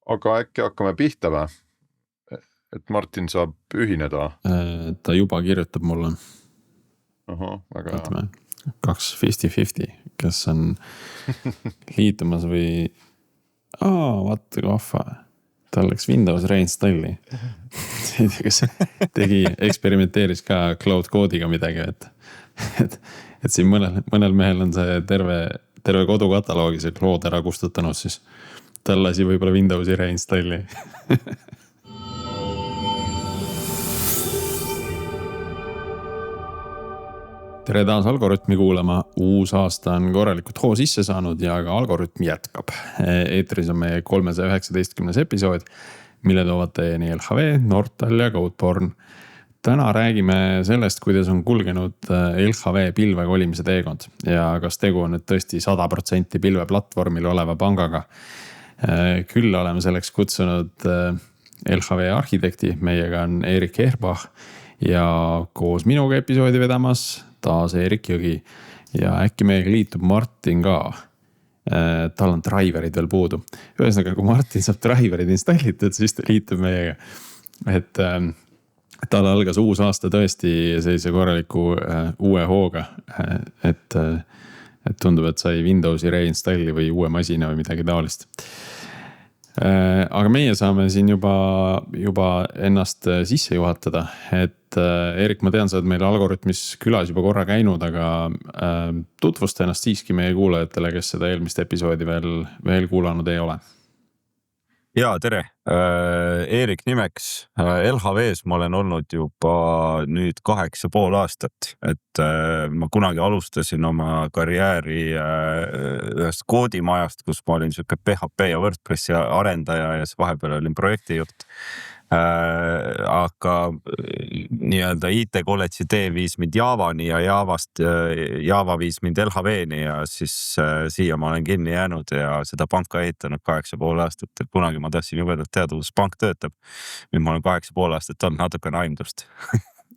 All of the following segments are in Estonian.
Aga äkki hakkame pihta või? Et Martin saab ühineda. Ta juba kirjutab mulle. Väga hea. Vaatame, 2-50-50, kes on liitumas või... vaata kui vahva. Tal läks Windows reinstalli. Ei tea, kas eksperimenteeris ka cloud code'iga midagi, et siin mõnel mehel on see terve kodukataloogi see cloud ära kustutanud, siis tal lasi võib-olla Windowsi reinstalli. Tere taas Algorütmi kuulama. Uus aasta on korralikult hoo sisse saanud ja ka Algorütm jätkab. Eetris on meie 319. episood, mille toovad teieni LHV, Nortal ja Codeborn. Täna räägime sellest, kuidas on kulgenud LHV pilve kolimise teekond ja kas tegu on nüüd tõesti 100% pilveplatvormil oleva pangaga. Küll oleme selleks kutsunud LHV arhitekti, meiega on Erik Ehrbach ja koos minuga episoodi vedamas taas Erik Jõgi ja äkki meiega liitub Martin ka. Tal on driverid veel puudu. Ühesõnaga, kui Martin saab driverid installitud, siis ta liitub meiega. Et tal algas uus aasta tõesti sellise korraliku uue hooga. Et tundub, et sai Windowsi reinstalli või uue masina või midagi taolist. Aga meie saame siin juba ennast sisse juhatada, et Erik, ma tean, sa oled meil Algorütmis külas juba korra käinud, aga tutvusta ennast siiski meie kuulajatele, kes seda eelmist episoodi veel kuulanud ei ole. Jaa, tere. Erik nimeks. LHVs ma olen olnud juba nüüd 8,5 aastat, et ma kunagi alustasin oma karjääri ühest koodimajast, kus ma olin siuke PHP ja WordPressi arendaja ja vahepeal olin projektijuht. Aga nii-öelda IT-kolledži tee viis mind Javani ja Java viis mind LHV-ni ja siis siia ma olen kinni jäänud ja seda panka ehitanud 8,5 aastat, et kunagi ma tahtsin jubedalt teada, kuidas pank töötab. Nüüd ma olen 8,5 aastat olnud natukene aimdust.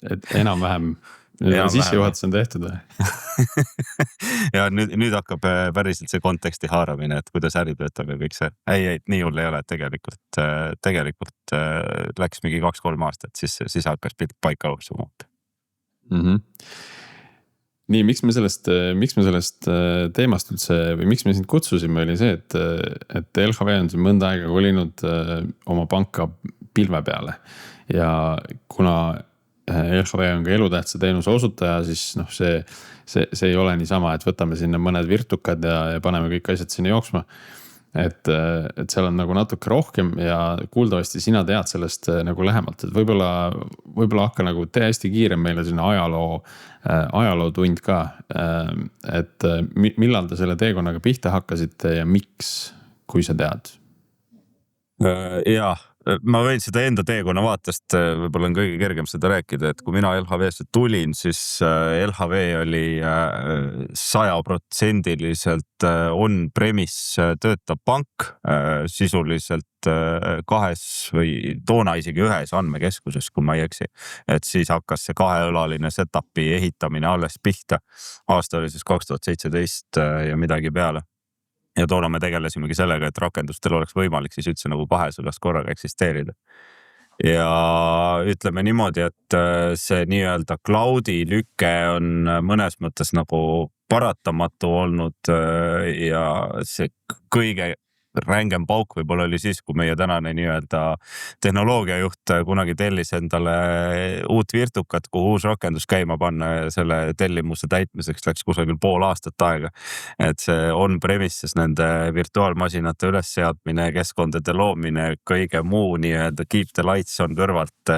Et enam-vähem sissejuhatus on tehtud või? Ja nüüd hakkab päriselt see konteksti haaramine, et kuidas äri töötab ja kõik see. Ei, nii hull ei ole, tegelikult läks mingi 2-3 aastat, siis hakkas paika alusema. Nii, miks me sellest teemast üldse, või miks me sind kutsusime, oli see, et LHV on siin mõnda aega kolinud oma panka pilve peale ja kuna LHV on ka elutähtsa teenuse osutaja, siis see ei ole niisama, et võtame sinna mõned virtukad ja paneme kõik asjad sinna jooksma. Et seal on nagu natuke rohkem ja kuuldavasti sina tead sellest nagu lähemalt, et võib-olla hakka nagu tee hästi kiirem meile sinna ajaloo tund ka, et millal te selle teekonnaga pihta hakkasite ja miks, kui sa tead? Jaa, ma võin seda enda teekonna vaatest, võib-olla on kõige kergem seda rääkida, et kui mina LHV-sse tulin, siis LHV oli 100% on-premise töötav pank, sisuliselt 2 või toona isegi 1 andmekeskuses, kui ma ei eksi. Et siis hakkas see 2-õlaline setupi ehitamine alles pihta. Aasta oli siis 2017 ja midagi peale. Ja toona me tegelesimegi sellega, et rakendustel oleks võimalik siis üldse nagu 2 sõlast korraga eksisteerida. Ja ütleme niimoodi, et see nii-öelda cloudi lüke on mõnes mõttes nagu paratamatu olnud ja see kõige rängem pauk võib-olla oli siis, kui meie tänane nii-öelda tehnoloogiajuht kunagi tellis endale uut virtukat, kuhu uus rakendus käima panna ja selle tellimuse täitmiseks läks kusagil pool aastat aega. Et see on-premises nende virtuaalmasinate ülesseadmine, keskkondade loomine, kõige muu nii-öelda keep the lights on kõrvalt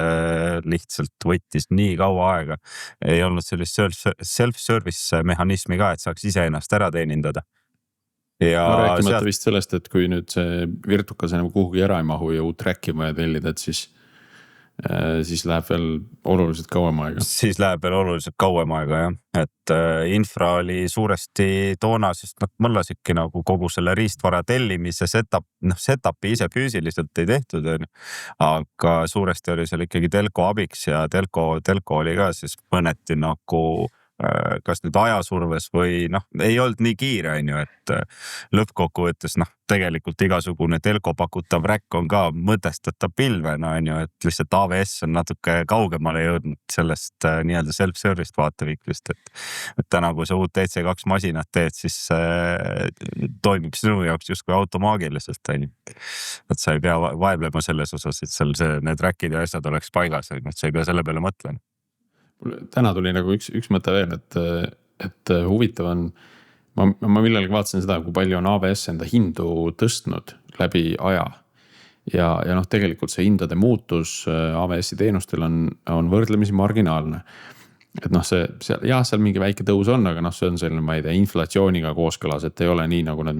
lihtsalt võttis nii kaua aega. Ei olnud sellist self-service mehhanismi ka, et saaks ise ennast ära teenindada. Ja rääkimata vist sellest, et kui nüüd see virtukas enam kuhugi ära ei mahu ja uut räkkima ja tellida, et siis läheb veel oluliselt kauem aega. Siis läheb veel oluliselt kauem aega, jah. Et infra oli suuresti toona, sest mõllasidki nagu kogu selle riistvara tellimise setupi ise füüsiliselt ei tehtud, aga suuresti oli seal ikkagi telko abiks ja telko oli ka siis mõneti nagu kas nüüd ajasurves või noh, ei olnud nii kiire, on ju, et lõppkokkuvõttes noh, tegelikult igasugune telko pakutav räkk on ka mõtestatav pilvena, on ju, et lihtsalt AWS on natuke kaugemale jõudnud sellest nii-öelda self-service'ist vaateviklist, et täna, kui sa uut EC2 masinat teed, siis toimib sinu jaoks justkui automaagiliselt, on ju. Et sa ei pea vaevlema selles osas, et seal need räkid ja asjad oleks paigas, et sa ei pea selle peale mõtlema. Täna tuli nagu üks mõte veel, et huvitav on, ma millalgi vaatasin seda, kui palju on AWS enda hindu tõstnud läbi aja. Ja noh, tegelikult see hindade muutus AWS-i teenustel on võrdlemisi marginaalne. Et noh, seal mingi väike tõus on, aga noh, see on selline, ma ei tea, inflatsiooniga kooskõlas, et ei ole nii nagu need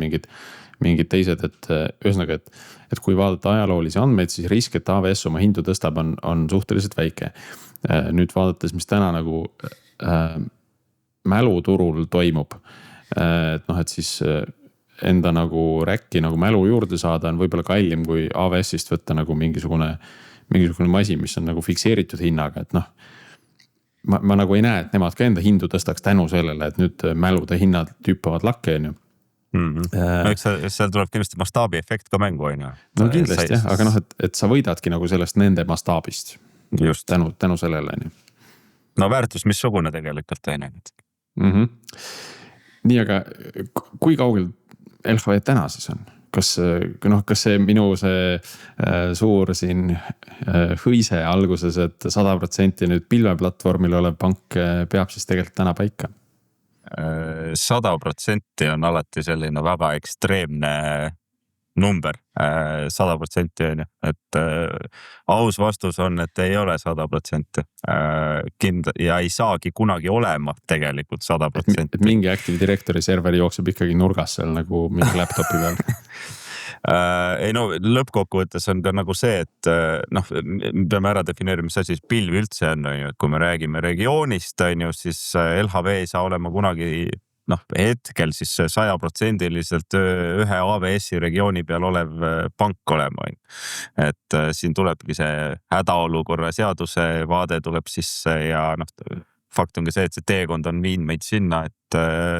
mingid teised, et ühesõnaga, et kui vaadata ajaloolisi andmeid, siis risk, et AWS oma hindu tõstab, on suhteliselt väike. Nüüd vaadates, mis täna nagu mäluturul toimub, et noh, et siis enda nagu räkki nagu mälu juurde saada on võib-olla kallim kui AWS-ist võtta nagu mingisugune masin, mis on nagu fikseeritud hinnaga, et noh, ma nagu ei näe, et nemad ka enda hindu tõstaks tänu sellele, et nüüd mälude hinnad tüüpavad lakke, on ju. Eks seal tuleb kindlasti mastaabi efekt ka mängu, on ju. No kindlasti jah, aga noh, et sa võidadki nagu sellest nende mastaabist. Just. Tänu sellele, on ju. No väärtus missugune tegelikult, on ju. Nii, aga kui kaugel LHV täna siis on? Kas see minu suur siin hõise alguses, et 100% nüüd pilveplatvormil olev pank peab siis tegelikult täna paika? 100% on alati selline väga ekstreemne number, 100% on ju, et aus vastus on, et ei ole 100% ja ei saagi kunagi olema tegelikult 100%. Et mingi Active Directory serveri jookseb ikkagi nurgas seal nagu mingi laptopi peal. Ei no lõppkokkuvõttes on ka nagu see, et noh, me peame ära defineerima, mis asi pilv üldse on, et kui me räägime regioonist, on ju, siis LHV ei saa olema kunagi noh, hetkel siis 100% ühe AWS-i regiooni peal olev pank olema. Et siin tulebki see hädaolukorra seaduse vaade tuleb sisse ja noh, fakt on ka see, et see teekond on viinud meid sinna, et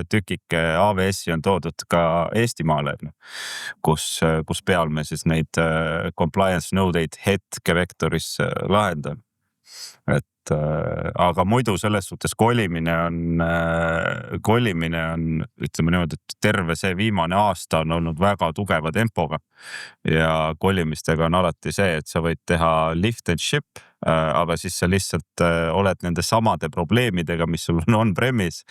tükike AWS-i on toodud ka Eestimaale, kus peal me siis neid compliance nõudeid hetke vektoris lahendame. Aga muidu selles suhtes kolimine on, ütleme niimoodi, et terve see viimane aasta on olnud väga tugeva tempoga ja kolimistega on alati see, et sa võid teha lift and ship, aga siis sa lihtsalt oled nende samade probleemidega, mis sul on on-premise,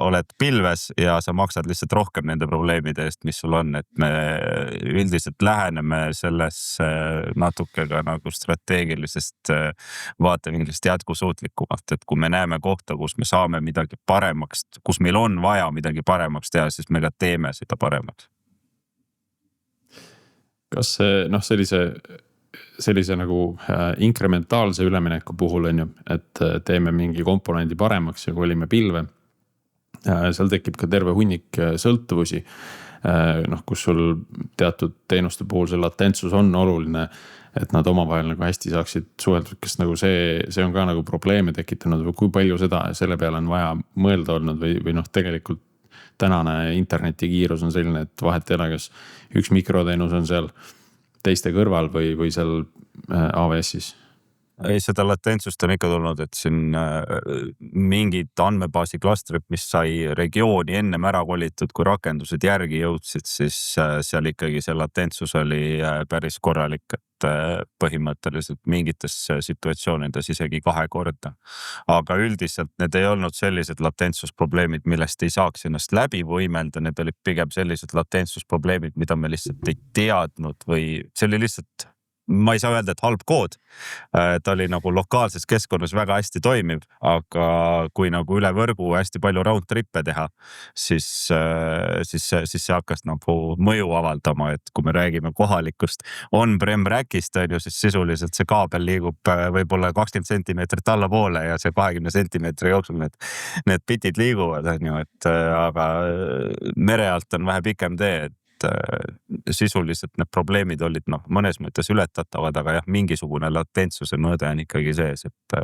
oled pilves ja sa maksad lihtsalt rohkem nende probleemide eest, mis sul on, et me üldiselt läheneme selles natuke ka nagu strateegilisest vaatevinklist jätkusuutlikumalt, et kui me näeme kohta, kus me saame midagi paremaks, kus meil on vaja midagi paremaks teha, siis me ka teeme seda paremaks. Kas noh, sellise nagu inkrementaalse ülemineku puhul on ju, et teeme mingi komponendi paremaks ja kolime pilve. Seal tekib ka terve hunnik sõltuvusi, noh, kus sul teatud teenuste puhul see latentsus on oluline, et nad omavahel nagu hästi saaksid suheldud, kas nagu see on ka nagu probleeme tekitanud või kui palju seda selle peale on vaja mõelda olnud või noh, tegelikult tänane internetikiirus on selline, et vahet ei ole, kas üks mikroteenus on seal teiste kõrval või seal AWS-is? Ei, seda latentsust on ikka tulnud, et siin mingid andmebaasi klastrid, mis sai regiooni ennem ära kolitud, kui rakendused järgi jõudsid, siis seal ikkagi see latentsus oli päris korralik, et põhimõtteliselt mingites situatsioonides isegi 2 korda. Aga üldiselt need ei olnud sellised latentsusprobleemid, millest ei saaks ennast läbi võimelda, need olid pigem sellised latentsusprobleemid, mida me lihtsalt ei teadnud või see oli lihtsalt ma ei saa öelda, et halb kood. Ta oli nagu lokaalses keskkonnas väga hästi toimiv, aga kui nagu üle võrgu hästi palju round trip'e teha, siis see hakkas nagu mõju avaldama, et kui me räägime kohalikust on-prem rackist, on ju, siis sisuliselt see kaabel liigub võib-olla 20 sentimeetrit allapoole ja see 20 sentimeetri jooksul need bitid liiguvad, on ju, et aga mere alt on vähe pikem tee, et sisuliselt need probleemid olid mõnes mõttes ületatavad, aga jah, mingisugune latentsuse mõõde on ikkagi sees, et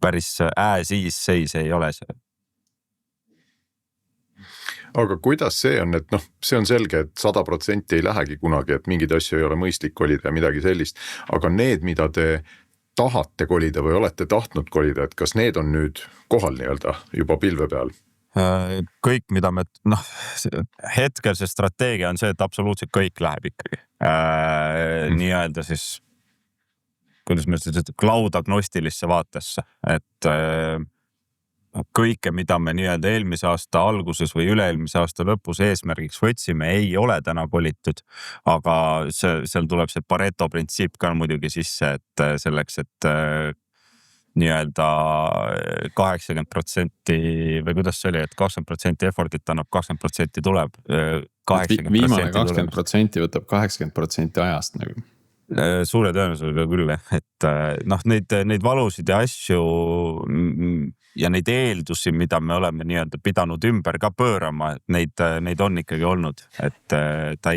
päris siis seis ei ole see. Aga kuidas see on, et see on selge, et 100% ei lähegi kunagi, et mingeid asju ei ole mõistlik kolida ja midagi sellist, aga need, mida te tahate kolida või olete tahtnud kolida, et kas need on nüüd kohal nii-öelda juba pilve peal? Kõik, mida me, hetkel see strateegia on see, et absoluutselt kõik läheb ikkagi. Nii-öelda siis, kuidas me seda cloud agnostilisse vaatesse, et kõike, mida me nii-öelda eelmise aasta alguses või üle-eelmise aasta lõpus eesmärgiks võtsime, ei ole täna kolitud, aga seal tuleb see Pareto printsiip ka muidugi sisse, et selleks, et nii-öelda 80% või kuidas see oli, et 20% effort'it annab, 20% tuleb. Viimane 20% võtab 80% ajast nagu. Suure tõenäosusega küll, et neid valusid ja asju ja neid eeldusi, mida me oleme nii-öelda pidanud ümber ka pöörama, et neid on ikkagi olnud, et ta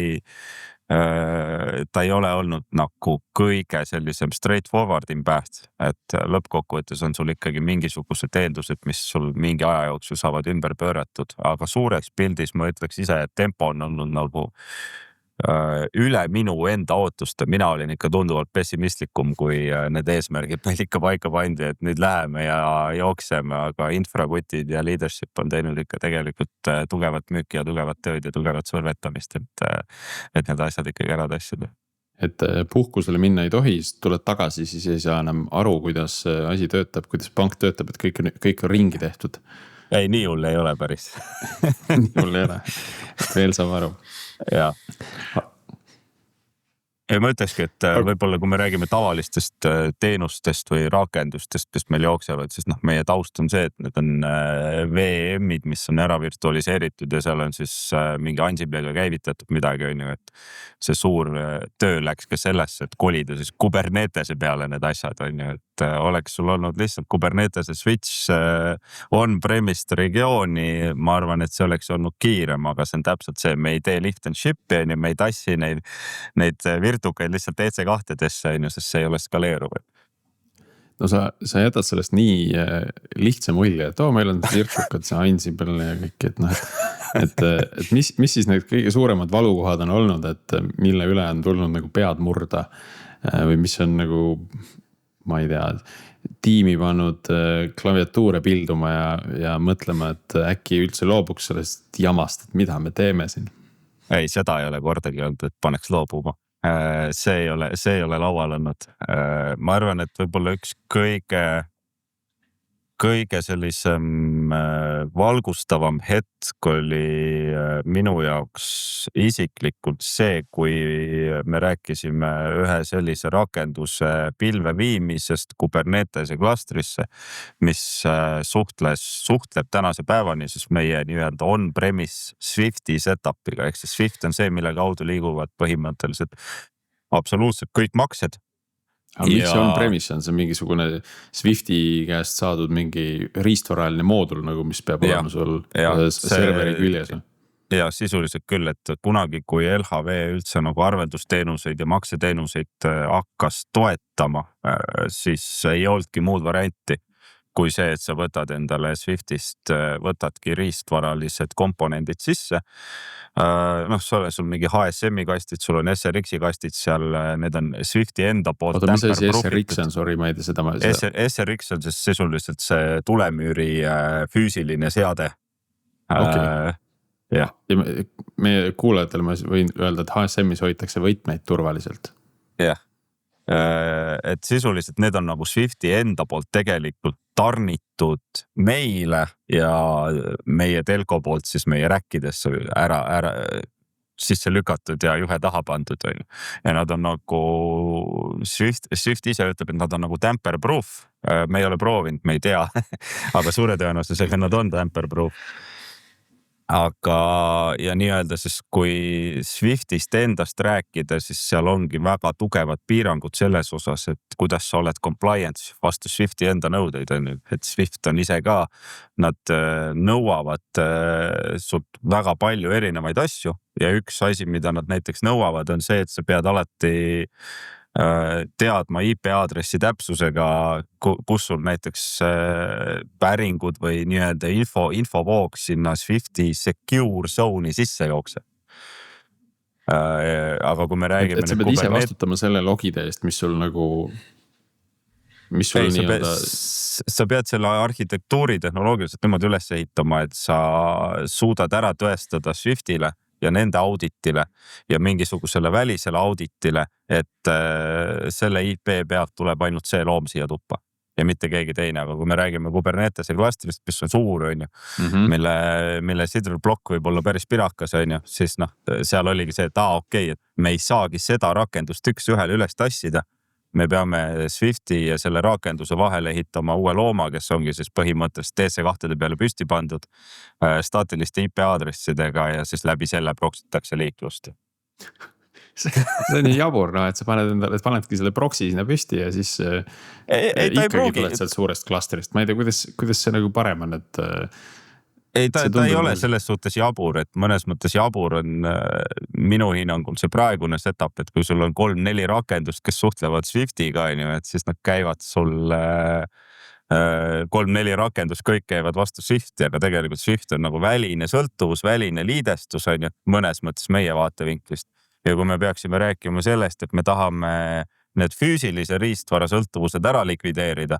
ei ole olnud nagu kõige sellisem straightforward'im path, et lõppkokkuvõttes on sul ikkagi mingisugused eeldused, mis sul mingi aja jooksul saavad ümber pööratud, aga suures pildis ma ütleks ise, et tempo on olnud nagu üle minu enda ootuste. Mina olin ikka tunduvalt pessimistlikum, kui need eesmärgid meil ikka paika pandi, et nüüd läheme ja jookseme, aga infrakutid ja leadership on teinud ikka tegelikult tugevat müüki ja tugevat tööd ja tugevat survetamist, et need asjad ikkagi ära tassida. Et puhkusele minna ei tohi, siis tuled tagasi, siis ei saa enam aru, kuidas asi töötab, kuidas pank töötab, et kõik on ringi tehtud. Ei, nii hull ei ole päris. Nii hull ei ole, veel saab aru. Ja ma ütlekski, et võib-olla kui me räägime tavalistest teenustest või rakendustest, kes meil jooksevad, siis meie taust on see, et need on VM-id, mis on ära virtualiseeritud ja seal on siis mingi Ansibliga käivitatud midagi, on ju, et see suur töö läks ka sellesse, et kolida siis Kubernetese peale need asjad, on ju, et oleks sul olnud lihtsalt Kubernetese switch on-premise regiooni, ma arvan, et see oleks olnud kiirem, aga see on täpselt see, me ei tee lift and ship'i, me ei tassi neid virtukaid lihtsalt EC2-desse, sest see ei ole skaleeruv. No sa jätad sellest nii lihtsa mulje, et meil on virtukad, see Ansible ja kõik, et mis siis need kõige suuremad valukohad on olnud, et mille üle on tulnud nagu pead murda või mis on nagu, ma ei tea, tiimi pannud klaviatuure pilduma ja mõtlema, et äkki üldse loobuks sellest jamast, et mida me teeme siin? Ei, seda ei ole kordagi olnud, et paneks loobuma. See ei ole laual olnud. Ma arvan, et võib-olla üks kõige sellisem valgustavam hetk oli minu jaoks isiklikult see, kui me rääkisime ühe sellise rakenduse pilve viimisest Kubernetese klastrisse, mis suhtleb tänase päevani siis meie nii-öelda on-premise Swifti setup'iga, ehk siis Swift on see, mille kaudu liiguvad põhimõtteliselt absoluutselt kõik maksed. Aga miks see on-premise on see mingisugune Swifti käest saadud mingi riistvaraline moodul, nagu mis peab olema sul serveri küljes? Ja sisuliselt küll, et kunagi, kui LHV üldse nagu arveldusteenuseid ja makseteenuseid hakkas toetama, siis ei oldki muud varianti kui see, et sa võtad endale Swiftist, võtadki riistvaralised komponendid sisse. Sul mingi HSM-i kastid, sul on SRX-i kastid seal, need on Swifti enda poolt. Oota, mis asi SRX on, sorry, ma ei tea seda. SRX on siis sisuliselt see tulemüüri füüsiline seade. Okay. Ja meie kuulajatele ma võin öelda, et HSM-is hoitakse võtmeid turvaliselt. Jah. Et sisuliselt need on nagu Swifti enda poolt tegelikult tarnitud meile ja meie telko poolt siis meie räkkidesse ära sisse lükatud ja juhe taha pandud. Ja nad on nagu Swift ise ütleb, et nad on nagu tamper proof. Me ei ole proovinud, me ei tea, aga suure tõenäosusega nad on tamper proof. Aga ja nii-öelda siis, kui Swiftist endast rääkida, siis seal ongi väga tugevad piirangud selles osas, et kuidas sa oled compliance vastu Swifti enda nõudeid. Et Swift on ise ka, nad nõuavad sult väga palju erinevaid asju ja üks asi, mida nad näiteks nõuavad, on see, et sa pead alati teadma IP aadressi täpsusega, kus sul näiteks päringud või nii-öelda infovoog sinna Swifti secure zone'i sisse jookseb. Aga kui me räägime et sa pead ise vastutama selle logide eest, mis sul nagu, mis sul nii-öelda... Sa pead selle arhitektuuri tehnoloogiliselt niimoodi üles ehitama, et sa suudad ära tõestada Swiftile ja nende auditile ja mingisugusele välisele auditile, et selle IP pealt tuleb ainult see loom siia tuppa ja mitte keegi teine, aga kui me räägime Kubernetese klastrist, mis on suur, on ju, mille sidrulblokk võib olla päris pirakas, on ju, siis noh, seal oligi see, et okei, et me ei saagi seda rakendust üks-ühele üles tassida. Me peame Swifti ja selle rakenduse vahele ehitama uue looma, kes ongi siis põhimõtteliselt DC2 peale püsti pandud staatiliste IP aadressidega ja siis läbi selle proksitakse liiklust. See on nii jabur, no, et sa panedki selle proksi sinna püsti ja siis ikkagi tuled sealt suurest klastrist. Ma ei tea, kuidas see nagu parem on, et... Ei, ta ei ole selles suhtes jabur, et mõnes mõttes jabur on minu hinnangul see praegune setup, et kui sul on 3-4 rakendust, kes suhtlevad Swiftiga, et siis nad käivad sul 3-4 rakendust, kõik käivad vastu Swifti, aga tegelikult Swift on nagu väline sõltuvus, väline liidestus, on ju, mõnes mõttes meie vaatevinklist. Ja kui me peaksime rääkima sellest, et me tahame need füüsilise riistvara sõltuvused ära likvideerida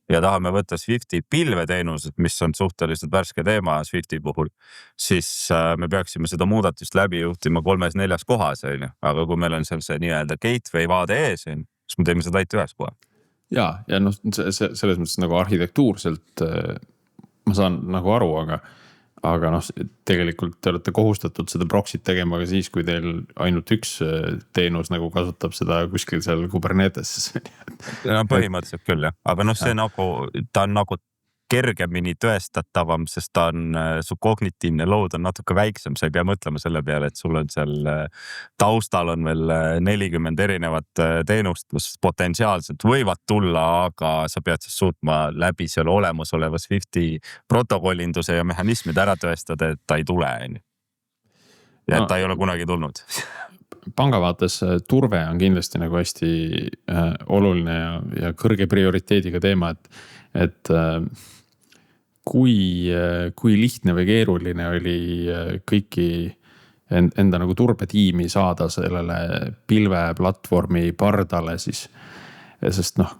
ja tahame võtta Swifti pilveteenused, mis on suhteliselt värske teema Swifti puhul, siis me peaksime seda muudatust läbi juhtima 3-4 kohas, aga kui meil on seal see nii-öelda gateway vaade ees, siis me teeme seda ainult ühes koha. Ja noh, selles mõttes nagu arhitektuurselt ma saan nagu aru, aga noh, tegelikult te olete kohustatud seda proxy't tegema ka siis, kui teil ainult üks teenus nagu kasutab seda kuskil seal Kubernetes. No, põhimõtteliselt küll, jah. Aga noh, see nagu, ta on nagu kergemini tõestatavam, sest ta on, su kognitiivne load on natuke väiksem, sa ei pea mõtlema selle peale, et sul on seal taustal on veel 40 erinevat teenust, mis potentsiaalselt võivad tulla, aga sa pead siis suutma läbi selle olemasoleva Swifti protokollinduse ja mehhanismid ära tõestada, et ta ei tule. Ja ta ei ole kunagi tulnud. Panga vaates turve on kindlasti nagu hästi oluline ja kõrge prioriteediga teema, et kui lihtne või keeruline oli kõiki enda nagu turbetiimi saada sellele pilveplatvormi pardale siis, sest noh,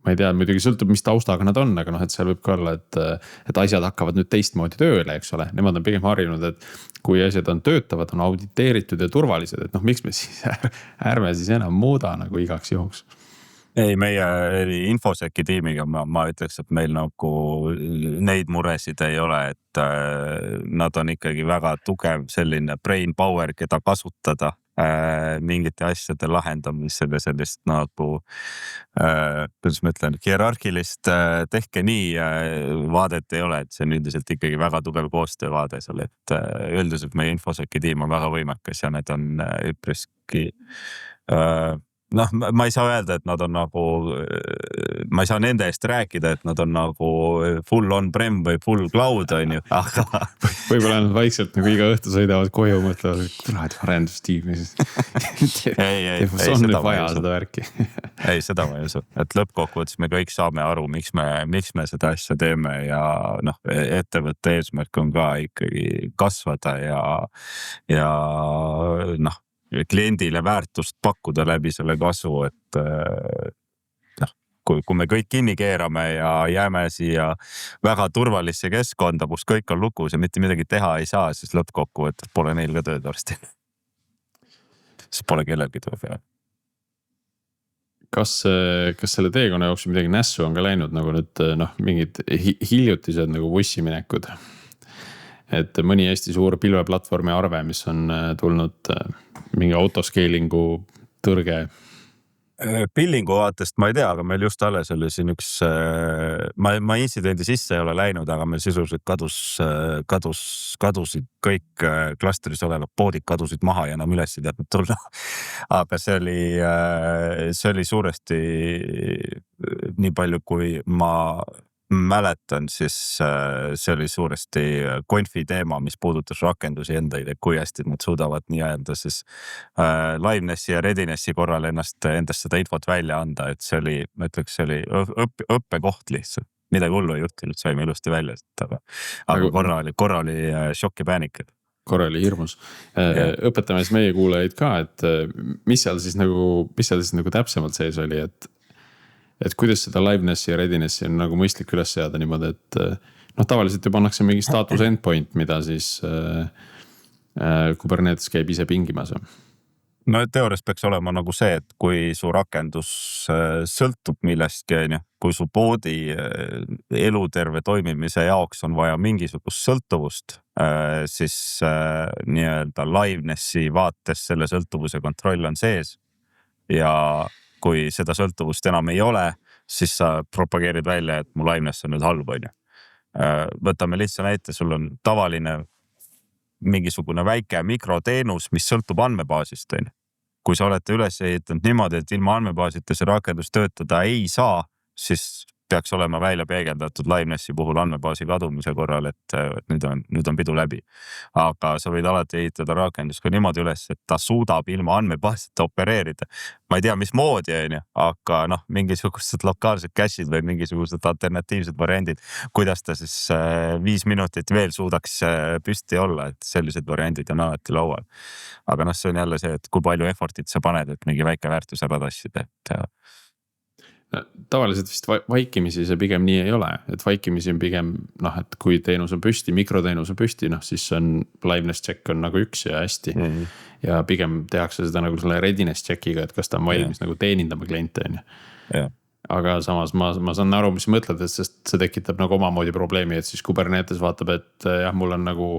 ma ei tea, muidugi sõltub, mis taustaga nad on, aga noh, et seal võib ka olla, et asjad hakkavad nüüd teistmoodi tööle, eks ole. Nemad on pigem harjunud, et kui asjad on töötavad, on auditeeritud ja turvalised, et noh, miks me siis ärme siis enam muuda nagu igaks juhuks. Ei, meie infoseki tiimiga ma ütleks, et meil nagu neid muresid ei ole, et nad on ikkagi väga tugev selline brain power, keda kasutada mingite asjade lahendamisele sellist nagu, kuidas ma ütlen, hierarkilist tehke nii vaadet ei ole, et see on üldiselt ikkagi väga tugev koostöövaade seal, et üldiselt meie infoseki tiim on väga võimekas ja need on üpriski noh, ma ei saa öelda, et nad on nagu, ma ei saa nende eest rääkida, et nad on nagu full on-prem või full cloud, on ju, aga... Võib-olla nad vaikselt nagu iga õhtu sõidavad koju, mõtlevad, et tuled arendustiimi siis. Ei, on nüüd vaja seda värki. Ei, seda ma ei usu, et lõppkokkuvõttes me kõik saame aru, miks me seda asja teeme ja noh, ettevõtte eesmärk on ka ikkagi kasvada ja noh, kliendile väärtust pakkuda läbi selle kasvu, et kui me kõik kinni keerame ja jääme siia väga turvalisse keskkonda, kus kõik on lukus ja mitte midagi teha ei saa, siis lõppkokkuvõttes pole neil ka tööd varsti. Siis pole kellelgi töö peal. Kas selle teekonna jooksul midagi nässu on ka läinud nagu nüüd noh, mingid hiljutised nagu vussiminekud? Et mõni Eesti suur pilveplatvormi arve, mis on tulnud mingi autoscalingu tõrge? Billingu vaatest ma ei tea, aga meil just alles oli siin üks, ma intsidendi sisse ei ole läinud, aga meil sisuliselt kadusid kõik klastris olevad poodid kadusid maha ja enam üles ei teadnud tulla. Aga see oli suuresti nii palju, kui ma mäletan, siis see oli suuresti Confi teema, mis puudutas rakendusi endaid, et kui hästi nad suudavad nii-öelda siis livenessi ja readinessi korral endast seda infot välja anda, et see oli, ma ütleks, see oli õppekoht lihtsalt. Midagi hullu ei juhtinud, saime ilusti välja, aga korra oli šokk ja päänik. Korra oli hirmus. Õpetame siis meie kuulajaid ka, et mis seal siis nagu täpsemalt sees oli, et kuidas seda livenessi ja readinessi on nagu mõistlik üles seada niimoodi, et tavaliselt ju pannakse mingi status endpoint, mida siis Kubernetes käib ise pingimas. No teoorias peaks olema nagu see, et kui su rakendus sõltub millestki, kui su poodi eluterve toimimise jaoks on vaja mingisugust sõltuvust, siis nii-öelda livenessi vaates selle sõltuvuse kontroll on sees. Ja kui seda sõltuvust enam ei ole, siis sa propageerid välja, et mu liveness on nüüd halb. Võtame lihtsa näite, sul on tavaline mingisugune väike mikroteenus, mis sõltub andmebaasist. Kui sa olete üles ehitanud niimoodi, et ilma andmebaasita see rakendus töötada ei saa, siis peaks olema välja peegeldatud livenessi puhul andmebaasi kadumise korral, et nüüd on pidu läbi. Aga sa võid alati ehitada rakendus ka niimoodi üles, et ta suudab ilma andmebaasita opereerida. Ma ei tea, mis moodi, aga mingisugused lokaalsed cache'id või mingisugused alternatiivsed variandid, kuidas ta siis 5 minutit veel suudaks püsti olla, et sellised variandid on alati laual. Aga see on jälle see, et kui palju effortit sa paned, et mingi väike väärtus ära tassida, Tavaliselt vist vaikimisi see pigem nii ei ole, et vaikimisi on pigem, et kui teenus on püsti, mikroteenus on püsti, siis on liveness check on nagu üks ja hästi. Ja pigem tehakse seda nagu selle readiness checkiga, et kas ta on valmis nagu teenindama kliente. Aga samas ma saan aru, mis mõtled, et sest see tekitab nagu omamoodi probleemi, et siis Kubernetes vaatab, et jah, mul on nagu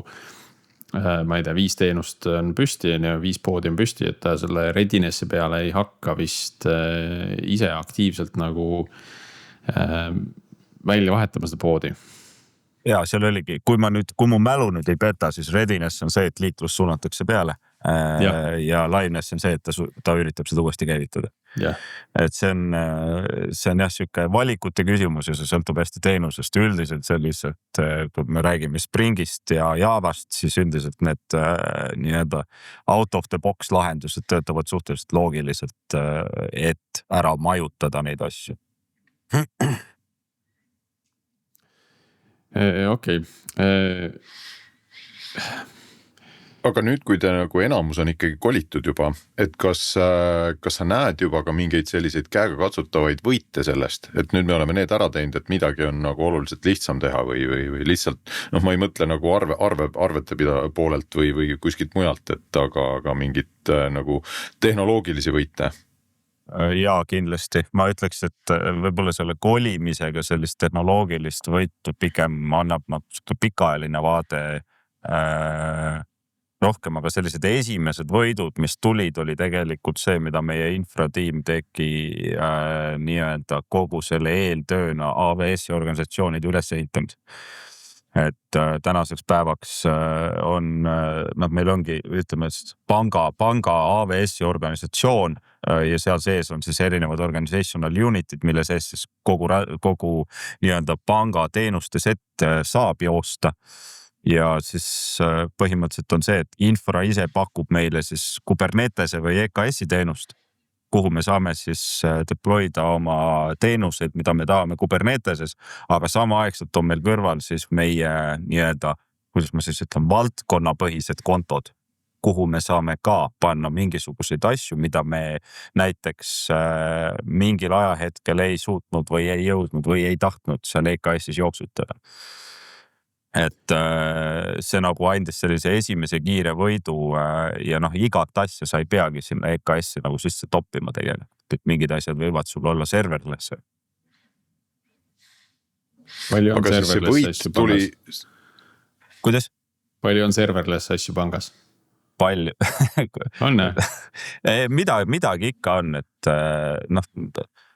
ma ei tea, 5 teenust on püsti ja 5 poodi on püsti, et ta selle readinessi peale ei hakka vist ise aktiivselt nagu välja vahetama seda poodi. Ja seal oligi, kui mu mälu nüüd ei peta, siis readiness on see, et liiklus suunatakse peale ja liveness on see, et ta üritab seda uuesti käivitada. Et see on jah siuke valikute küsimus ja see sõltub hästi teenusest. Üldiselt sellised, kui me räägime Springist ja Javast, siis üldiselt need nii-öelda out of the box lahendused töötavad suhteliselt loogiliselt, et ära majutada neid asju. Okei. Aga nüüd, kui te nagu enamus on ikkagi kolitud juba, et kas sa näed juba ka mingeid selliseid käega katsutavaid võite sellest, et nüüd me oleme need ära teinud, et midagi on nagu oluliselt lihtsam teha või lihtsalt, ma ei mõtle nagu arvete poolelt või kuskilt mujalt, et aga mingit nagu tehnoloogilisi võite? Ja kindlasti, ma ütleks, et võib-olla selle kolimisega sellist tehnoloogilist võitu pigem annab pikaajaline vaade rohkem, aga sellised esimesed võidud, mis tulid, oli tegelikult see, mida meie infratiim tegi nii-öelda kogu selle eeltööna AWS-i organisatsioonide ülesehitamisel. Et tänaseks päevaks on, meil ongi, ütleme, panga AWS-i organisatsioon ja seal sees on siis erinevad organizational unitid, mille sees siis kogu nii-öelda panga teenuste set saab joosta. Ja siis põhimõtteliselt on see, et infra ise pakub meile siis Kubernetese või EKS-i teenust, kuhu me saame siis deployda oma teenuseid, mida me tahame Kuberneteses, aga samaaegselt on meil kõrval siis meie nii-öelda, kuidas ma siis ütlen, valdkonnapõhised kontod, kuhu me saame ka panna mingisuguseid asju, mida me näiteks mingil ajahetkel ei suutnud või ei jõudnud või ei tahtnud seal EKS-is jooksutada. Et see nagu andis sellise esimese kiire võidu ja igat asja sa ei peagi sinna EKS-i nagu sisse toppima tegelikult, et mingid asjad võivad sul olla serverless. Palju on serverless asju pangas? Kuidas? Palju on serverless asju pangas? Palju. On? Midagi ikka on, et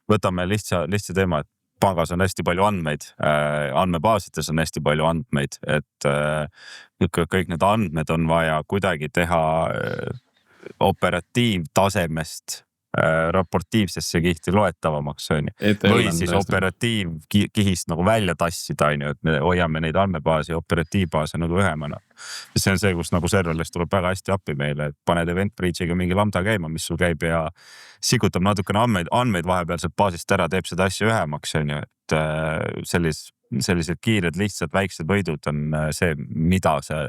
võtame lihtsa teema, et pangas on hästi palju andmeid, andmebaasides on hästi palju andmeid, et kõik need andmed on vaja kuidagi teha operatiivtasemest raportiivsesse kihti loetavamaks on ju. Või siis operatiivkihist nagu välja tassida on ju, et me hoiame neid andmebaasi ja operatiivbaase nagu ühemana. See on see, kus nagu serverless tuleb väga hästi appi meile, et paned event breach'iga mingi lambda käima, mis sul käib ja sikutab natukene andmeid vahepealselt baasist ära, teeb seda asja ühemaks on ju, et sellised kiired, lihtsad, väiksed võidud on see, mida see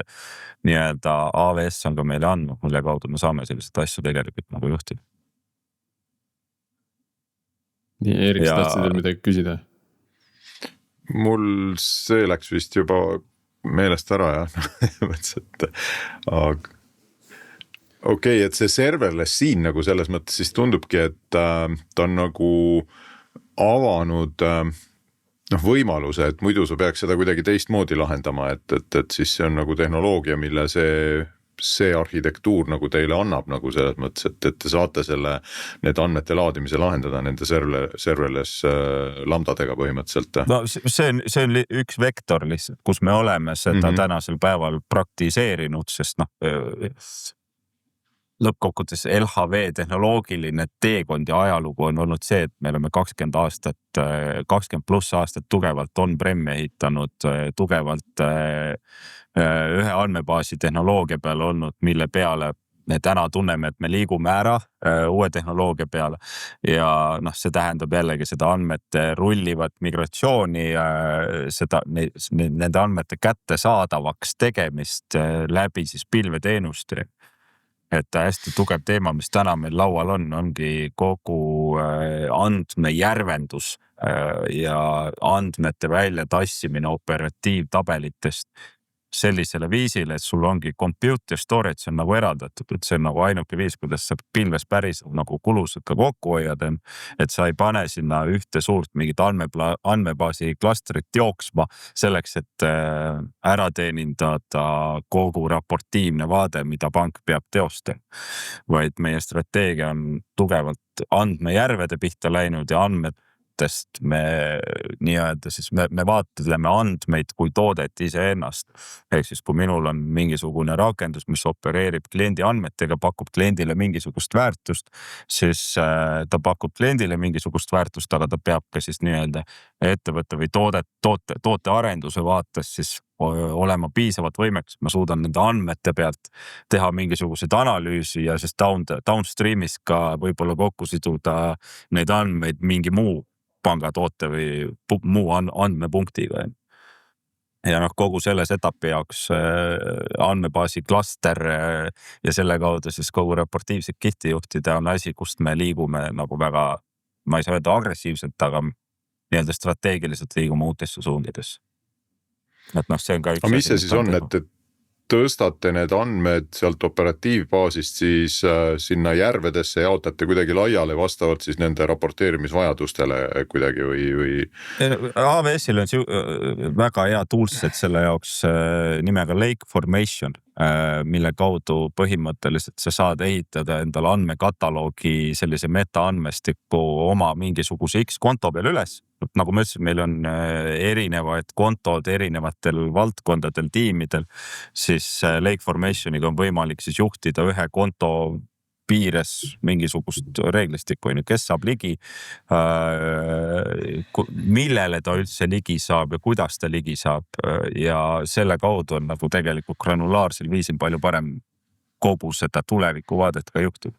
nii-öelda AWS on ka meile andnud, mille kaudu me saame sellised asju tegelikult nagu juhtida. Nii, Erik, tahtsid veel midagi küsida? Mul see läks vist juba meelest ära ja okei, et see serverless siin nagu selles mõttes siis tundubki, et ta on nagu avanud võimaluse, et muidu sa peaks seda kuidagi teistmoodi lahendama, et siis see on nagu tehnoloogia, mille see arhitektuur nagu teile annab nagu selles mõttes, et te saate need andmete laadimise lahendada nende serverless lambdadega põhimõtteliselt. No see on üks vektor lihtsalt, kus me oleme seda tänasel päeval praktiseerinud, sest lõppkokkuvõttes LHV tehnoloogiline teekond ja ajalugu on olnud see, et me oleme 20 pluss aastat tugevalt on-prem ehitanud, tugevalt ühe andmebaasi tehnoloogia peale olnud, mille peale me täna tunneme, et me liigume ära uue tehnoloogia peale ja see tähendab jällegi seda andmete rullivat migratsiooni, nende andmete kättesaadavaks tegemist läbi siis pilveteenuste. Et hästi tugev teema, mis täna meil laual ongi kogu andmejärvendus ja andmete välja tassimine operatiivtabelitest sellisele viisile, et sul ongi compute ja storage on nagu eraldatud, et see on nagu ainuke viis, kuidas sa pilves päris nagu kulused ka kokku hoiad, et sa ei pane sinna ühte suurt mingit andmebaasi klastrit jooksma selleks, et ära teenindada kogu raportiivne vaade, mida pank peab teostama, vaid meie strateegia on tugevalt andmejärvede pihta läinud ja me nii-öelda siis me vaatleme andmeid kui toodet iseennast. Ehk siis kui minul on mingisugune rakendus, mis opereerib kliendi andmetega, pakub kliendile mingisugust väärtust, siis ta pakub kliendile mingisugust väärtust, aga ta peab ka siis nii-öelda ettevõtte või toote arenduse vaates siis olema piisavalt võimekas, ma suudan nende andmete pealt teha mingisuguseid analüüsi ja siis downstreamis ka võib-olla kokku siduda neid andmeid mingi muu pangatoote või muu andmepunktiga. Ja kogu selles etapi jaoks andmebaasi klaster ja selle kaudu siis kogu raportiivset kihti juhtida on asi, kust me liigume nagu väga, ma ei saa öelda agressiivselt, aga nii-öelda strateegiliselt liigume uutesse suundidesse. Et see on ka üks. Aga mis see siis on, et tõstate need andmed sealt operatiivbaasist siis sinna järvedesse, jaotate kuidagi laiale vastavalt siis nende raporteerimisvajadustele kuidagi või? AWS-il on väga hea toolset selle jaoks nimega Lake Formation, mille kaudu põhimõtteliselt sa saad ehitada endale andmekataloogi sellise metaandmestiku oma mingisuguse X konto peal üles. Nagu ma ütlesin, meil on erinevad kontod erinevatel valdkondadel, tiimidel, siis Lake Formationiga on võimalik siis juhtida ühe konto piires mingisugust reeglistikku, kes saab ligi, millele ta üldse ligi saab ja kuidas ta ligi saab ja selle kaudu on nagu tegelikult granulaarsel viisil palju parem kogu seda tulevikuvaadet ka juhtub.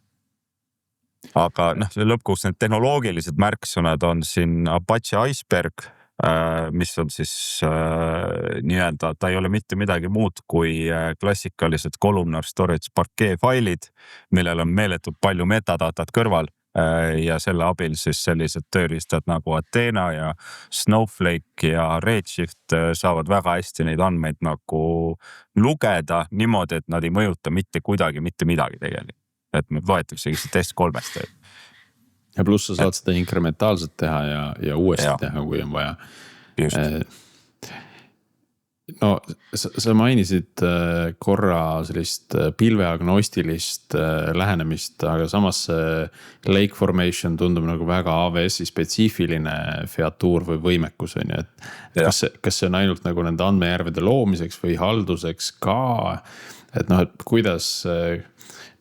Aga lõpuks need tehnoloogilised märksõnad on siin Apache Iceberg, mis on siis nii-öelda, ta ei ole mitte midagi muud kui klassikalised columnar storage Parquet failid, millel on meeletult palju metadatat kõrval ja selle abil siis sellised tööriistad nagu Athena ja Snowflake ja Redshift saavad väga hästi neid andmeid nagu lugeda niimoodi, et nad ei mõjuta mitte kuidagi, mitte midagi tegelikult. Et me loetaksegi see S3-st. Ja pluss sa saad seda inkrementaalselt teha ja uuesti teha, kui on vaja. Just. No sa mainisid korra sellist pilveagnostilist lähenemist, aga samas Lake Formation tundub nagu väga AWS-i spetsiifiline featuur või võimekus on ju, et kas see on ainult nagu nende andmejärvede loomiseks või halduseks ka, et kuidas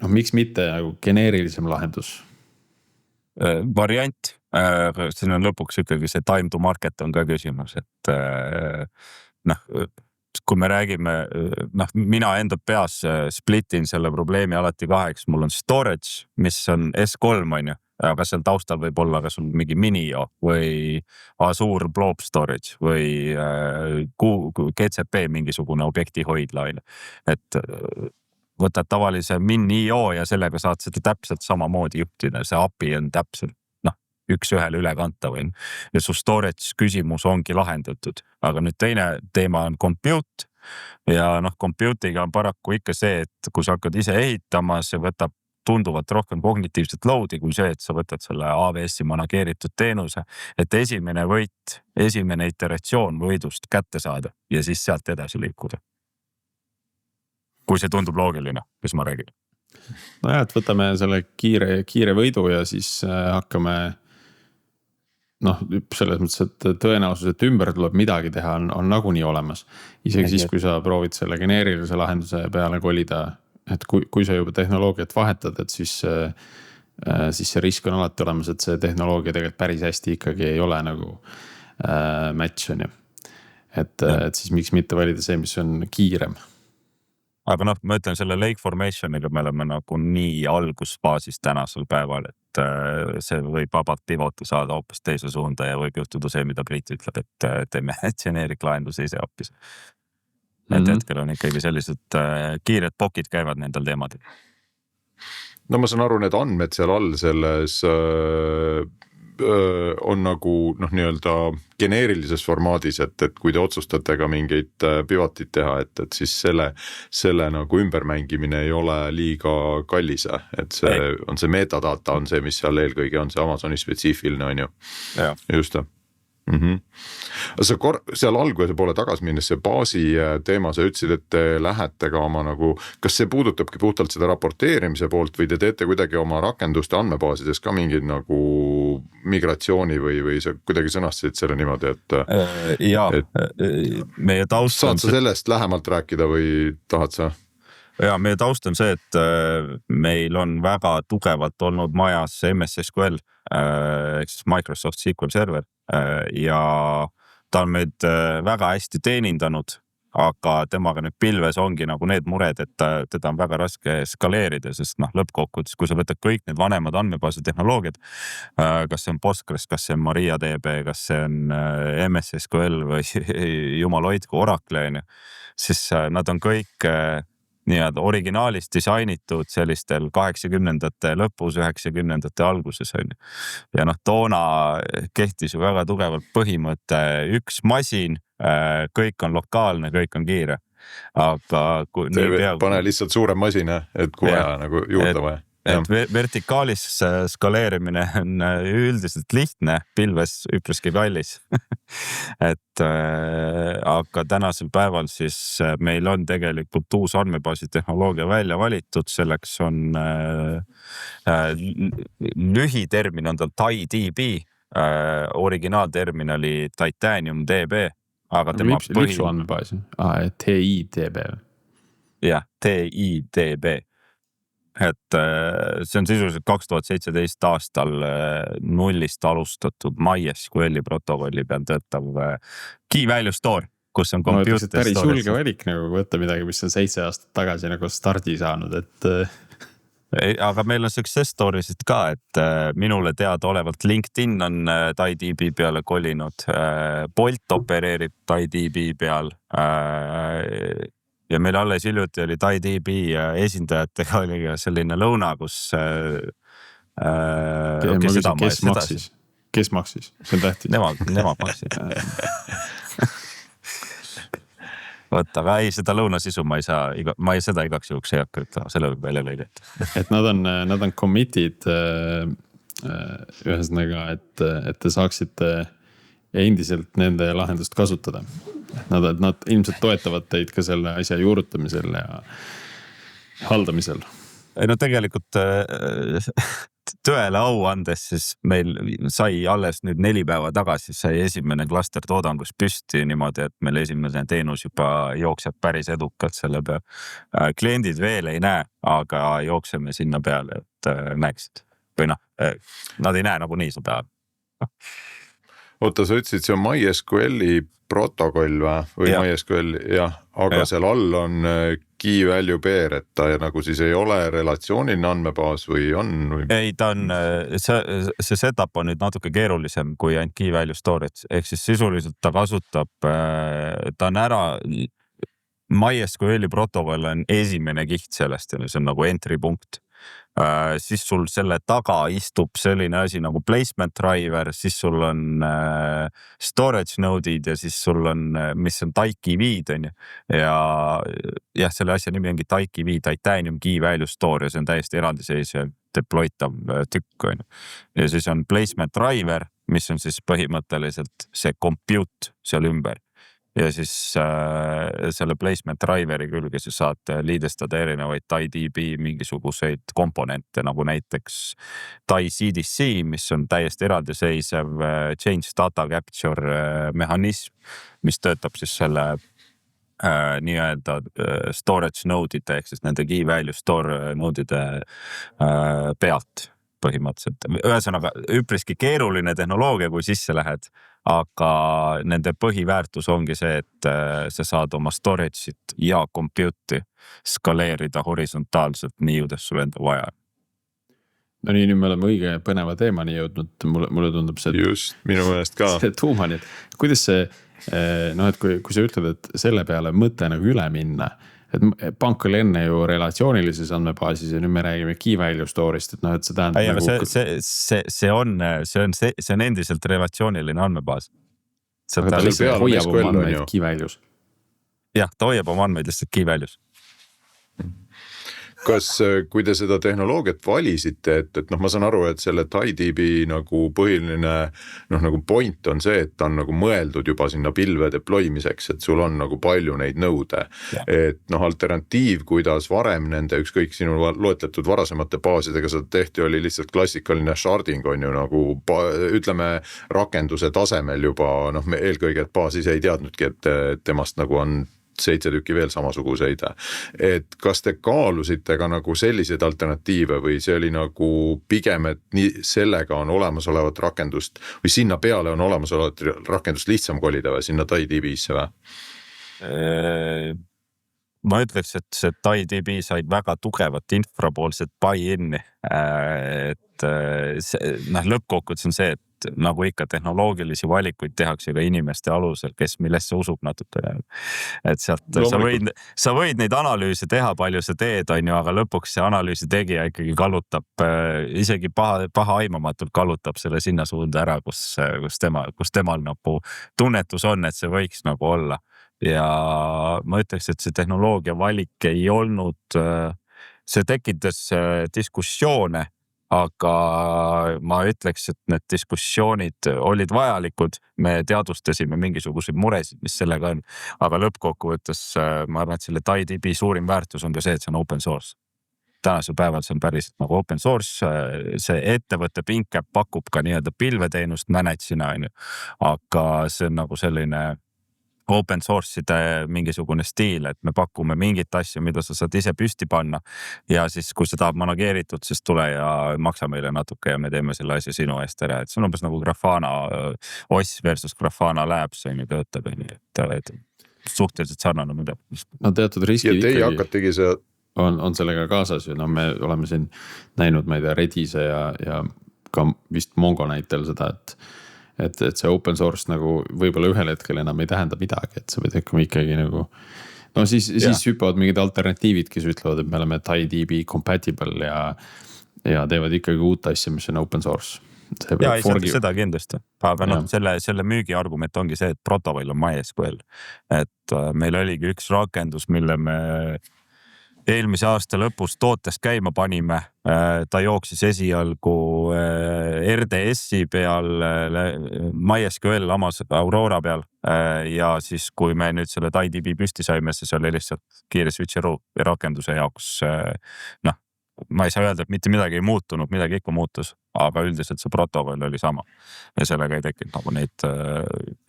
miks mitte nagu geneerilisem lahendus? variant, siin on lõpuks ikkagi see time to market on ka küsimus, et noh, kui me räägime, noh, mina enda peas splitin selle probleemi alati kaheks, mul on storage, mis on S3 on ju, aga seal taustal võib olla ka sul mingi Minio või Azure Blob Storage või GCP mingisugune objekti hoidla on ju, et võtad tavalise Minio ja sellega saad seda täpselt samamoodi juhtida, see API on täpselt üks ühele ülekantav ja su storage küsimus ongi lahendatud, aga nüüd teine teema on compute ja noh, compute'iga on paraku ikka see, et kui sa hakkad ise ehitama, see võtab tunduvalt rohkem kognitiivset load'i kui see, et sa võtad selle AWS-i manageeritud teenuse, et esimene võit, esimene iteratsioon võidust kätte saada ja siis sealt edasi liikuda. Kui see tundub loogiline, mis ma räägin. Nojah, et võtame selle kiire võidu ja siis hakkame noh, selles mõttes, et tõenäosus, et ümber tuleb midagi teha, on nagunii olemas. Isegi siis, kui sa proovid selle geneerilise lahenduse peale kolida, et kui sa juba tehnoloogiat vahetad, et siis see risk on alati olemas, et see tehnoloogia tegelikult päris hästi ikkagi ei ole nagu match on ju. Et siis miks mitte valida see, mis on kiirem. Aga noh, ma ütlen selle lake formationiga me oleme nagu nii algusfaasis tänasel päeval, et see võib vabalt pivoti saada hoopis teise suunda ja võib juhtuda see, mida Priit ütleb, et teeme generic lahenduse ise hoopis. Et hetkel on ikkagi sellised kiired pokid käivad nendel teemadel. No ma saan aru, need andmed seal all selles on nagu noh, nii-öelda geneerilises formaadis, et kui te otsustate ka mingeid pivotit teha, et siis selle nagu ümbermängimine ei ole liiga kallis, et see on see metadata on see, mis seal eelkõige on see Amazoni spetsiifiline on ju. Ja. Just. Sa seal alguse poole tagasi minnes see baasi teema, sa ütlesid, et te lähete ka oma nagu, kas see puudutabki puhtalt seda raporteerimise poolt või te teete kuidagi oma rakenduste andmebaasides ka mingid nagu migratsiooni või sa kuidagi sõnastasid selle niimoodi, et meie taust saad sa sellest lähemalt rääkida või tahad sa? Ja meie taust on see, et meil on väga tugevalt olnud majas MS SQL, Microsoft SQL Server ja ta on meid väga hästi teenindanud, aga temaga nüüd pilves ongi nagu need mured, et teda on väga raske skaleerida, sest noh, lõppkokkuvõttes, kui sa võtad kõik need vanemad andmebaasi tehnoloogiad, kas see on Postgres, kas see on MariaDB, kas see on MS SQL või jumal hoidku Oracle, siis nad on kõik nii-öelda originaalist disainitud sellistel 80-ndate lõpus, 90-ndate alguses on. Ja noh, toona kehtis ju väga tugevalt põhimõte üks masin, kõik on lokaalne, kõik on kiire. Aga kui pane lihtsalt suurem masina, et kui vaja nagu juurde vaja. Et vertikaalis skaleerimine on üldiselt lihtne, pilves üpriski kallis. Et aga tänasel päeval siis meil on tegelikult uus andmebaasi tehnoloogia välja valitud, selleks on lühitermin on tal TiDB, originaaltermin oli Titanium DB, aga tema lüpsu andmebaasi, TiDB. Jah, TiDB. Et see on sisuliselt 2017 aastal nullist alustatud MySQL-i protokolli peal töötav key value store, kus on computer storage. Päris julge valik nagu võtta midagi, mis on 7 aastat tagasi nagu stardi saanud, et aga meil on success stories'id ka, et minule teada olevalt LinkedIn on TiDB peale kolinud, Bolt opereerib TiDB peal ja meil alles hiljuti oli TiDB esindajatega oli selline lõuna, kus kes maksis? See on tähtis. Nemad maksid. Võtta, aga ei, seda lõunasisu ma ei seda igaks juhuks ei hakka ütlema, selle võib välja lõida. Et nad on committed ühesõnaga, et te saaksite endiselt nende lahendust kasutada. Nad ilmselt toetavad teid ka selle asja juurutamisel ja haldamisel. No tegelikult tõele au andes, siis meil sai alles nüüd 4 päeva tagasi sai esimene klaster toodangus püsti niimoodi, et meil esimene teenus juba jookseb päris edukalt selle peal. Kliendid veel ei näe, aga jookseme sinna peale, et näeksid. Või noh, nad ei näe nagunii su peal. oota, sa ütlesid, see on MySQL-i protokoll või Ja. MySQL, jah, aga seal all on key value pair, et ta nagu siis ei ole relatsiooniline andmebaas või on? Või? Ei, ta on, see setup on nüüd natuke keerulisem kui ainult key value storage, ehk siis sisuliselt ta kasutab, ta on ära, MySQL-i protokoll on esimene kiht sellest ja see on nagu entry punkt. Siis sul selle taga istub selline asi nagu placement driver, siis sul on storage node'id ja siis sul on, mis on TiKV-d on ju. Ja jah, selle asja nimi ongi TiKV, Titanium Key Value Store ja see on täiesti eraldiseisev deploytav tükk on ju. Ja siis on placement driver, mis on siis põhimõtteliselt see compute seal ümber. Ja siis selle placement driveri külge siis saad liidestada erinevaid TiDB mingisuguseid komponente nagu näiteks TiCDC, mis on täiesti eraldiseisev change data capture mehhanism, mis töötab siis selle nii-öelda storage node'ide ehk siis nende key value store node'ide pealt põhimõtteliselt. Ühesõnaga üpriski keeruline tehnoloogia, kui sisse lähed, aga nende põhiväärtus ongi see, et sa saad oma storage'it ja compute'i skaleerida horisontaalselt nii, kuidas sul enda vaja. No nii, nüüd me oleme õige põneva teemani jõudnud, mulle tundub see. Just, minu meelest ka. See tuumani, et kuidas see, noh, et kui sa ütled, et selle peale mõte nagu üle minna, et pank oli enne ju relatsioonilises andmebaasis ja nüüd me räägime key value store'ist, et noh, et see tähendab. Ei, aga see on endiselt relatsiooniline andmebaas. Aga ta lihtsalt hoiab oma andmeid key value's. Jah, ta hoiab oma andmeid lihtsalt key value's. Kas, kui te seda tehnoloogiat valisite, et noh, ma saan aru, et selle TiDB nagu põhiline noh, nagu point on see, et ta on nagu mõeldud juba sinna pilve deploymiseks, et sul on nagu palju neid nõude. Et noh, alternatiiv, kuidas varem nende ükskõik sinu loetletud varasemate baasidega seda tehti, oli lihtsalt klassikaline sharding on ju nagu ütleme rakenduse tasemel juba noh, eelkõige, et baas ise ei teadnudki, et temast nagu on 7 tükki veel samasuguseid. Et kas te kaalusite ka nagu selliseid alternatiive või see oli nagu pigem, et nii sellega on olemasolevat rakendust või sinna peale on olemasolevat rakendust lihtsam kolida või sinna TiDB-sse või? Ma ütleks, et see TiDB said väga tugevat infrapoolset buy-in'i, et lõppkokkuvõttes on see, et nagu ikka tehnoloogilisi valikuid tehakse ka inimeste alusel, kes millesse usub natuke. Et sealt sa võid neid analüüse teha, palju sa teed, on ju, aga lõpuks see analüüsi tegija ikkagi kallutab, isegi paha aimamatult kallutab selle sinna suunda ära, kus temal nagu tunnetus on, et see võiks nagu olla. Ja ma ütleks, et see tehnoloogia valik ei olnud, see tekitas diskussioone, aga ma ütleks, et need diskussioonid olid vajalikud, me teadvustasime mingisuguseid muresid, mis sellega on, aga lõppkokkuvõttes ma arvan, et selle TiDB suurim väärtus on ka see, et see on open source. Tänasel päeval see on päriselt nagu open source, see ettevõtte Pinkcap pakub ka nii-öelda pilveteenust manage'ina, aga see on nagu selline open source'ide mingisugune stiil, et me pakume mingit asja, mida sa saad ise püsti panna ja siis kui sa tahad manageeritud, siis tule ja maksa meile natuke ja me teeme selle asja sinu eest ära, et see on umbes nagu Grafana OS versus Grafana Labs töötab, et suhteliselt sarnane mõte. No teatud riskid ja teie hakkategi see on sellega kaasas ju, no me oleme siin näinud, ma ei tea, Redise ja ka vist Mongo näitel seda, et see open source nagu võib-olla ühel hetkel enam ei tähenda midagi, et sa võid hakkama ikkagi nagu, no siis hüppavad mingid alternatiivid, kes ütlevad, et me oleme TiDB compatible ja teevad ikkagi uut asja, mis on open source. Ja ei seda kindlasti, aga noh, selle müügi argument ongi see, et protokoll on MySQL, et meil oligi üks rakendus, mille me eelmise aasta lõpus tootes käima panime, ta jooksis esialgu RDS-i peal, MySQL Aurora peal ja siis kui me nüüd selle TiDB püsti saime, siis oli lihtsalt kiire switcheroo rakenduse jaoks. Noh, ma ei saa öelda, et mitte midagi ei muutunud, midagi ikka muutus, aga üldiselt see protokoll oli sama ja sellega ei tekkinud nagu neid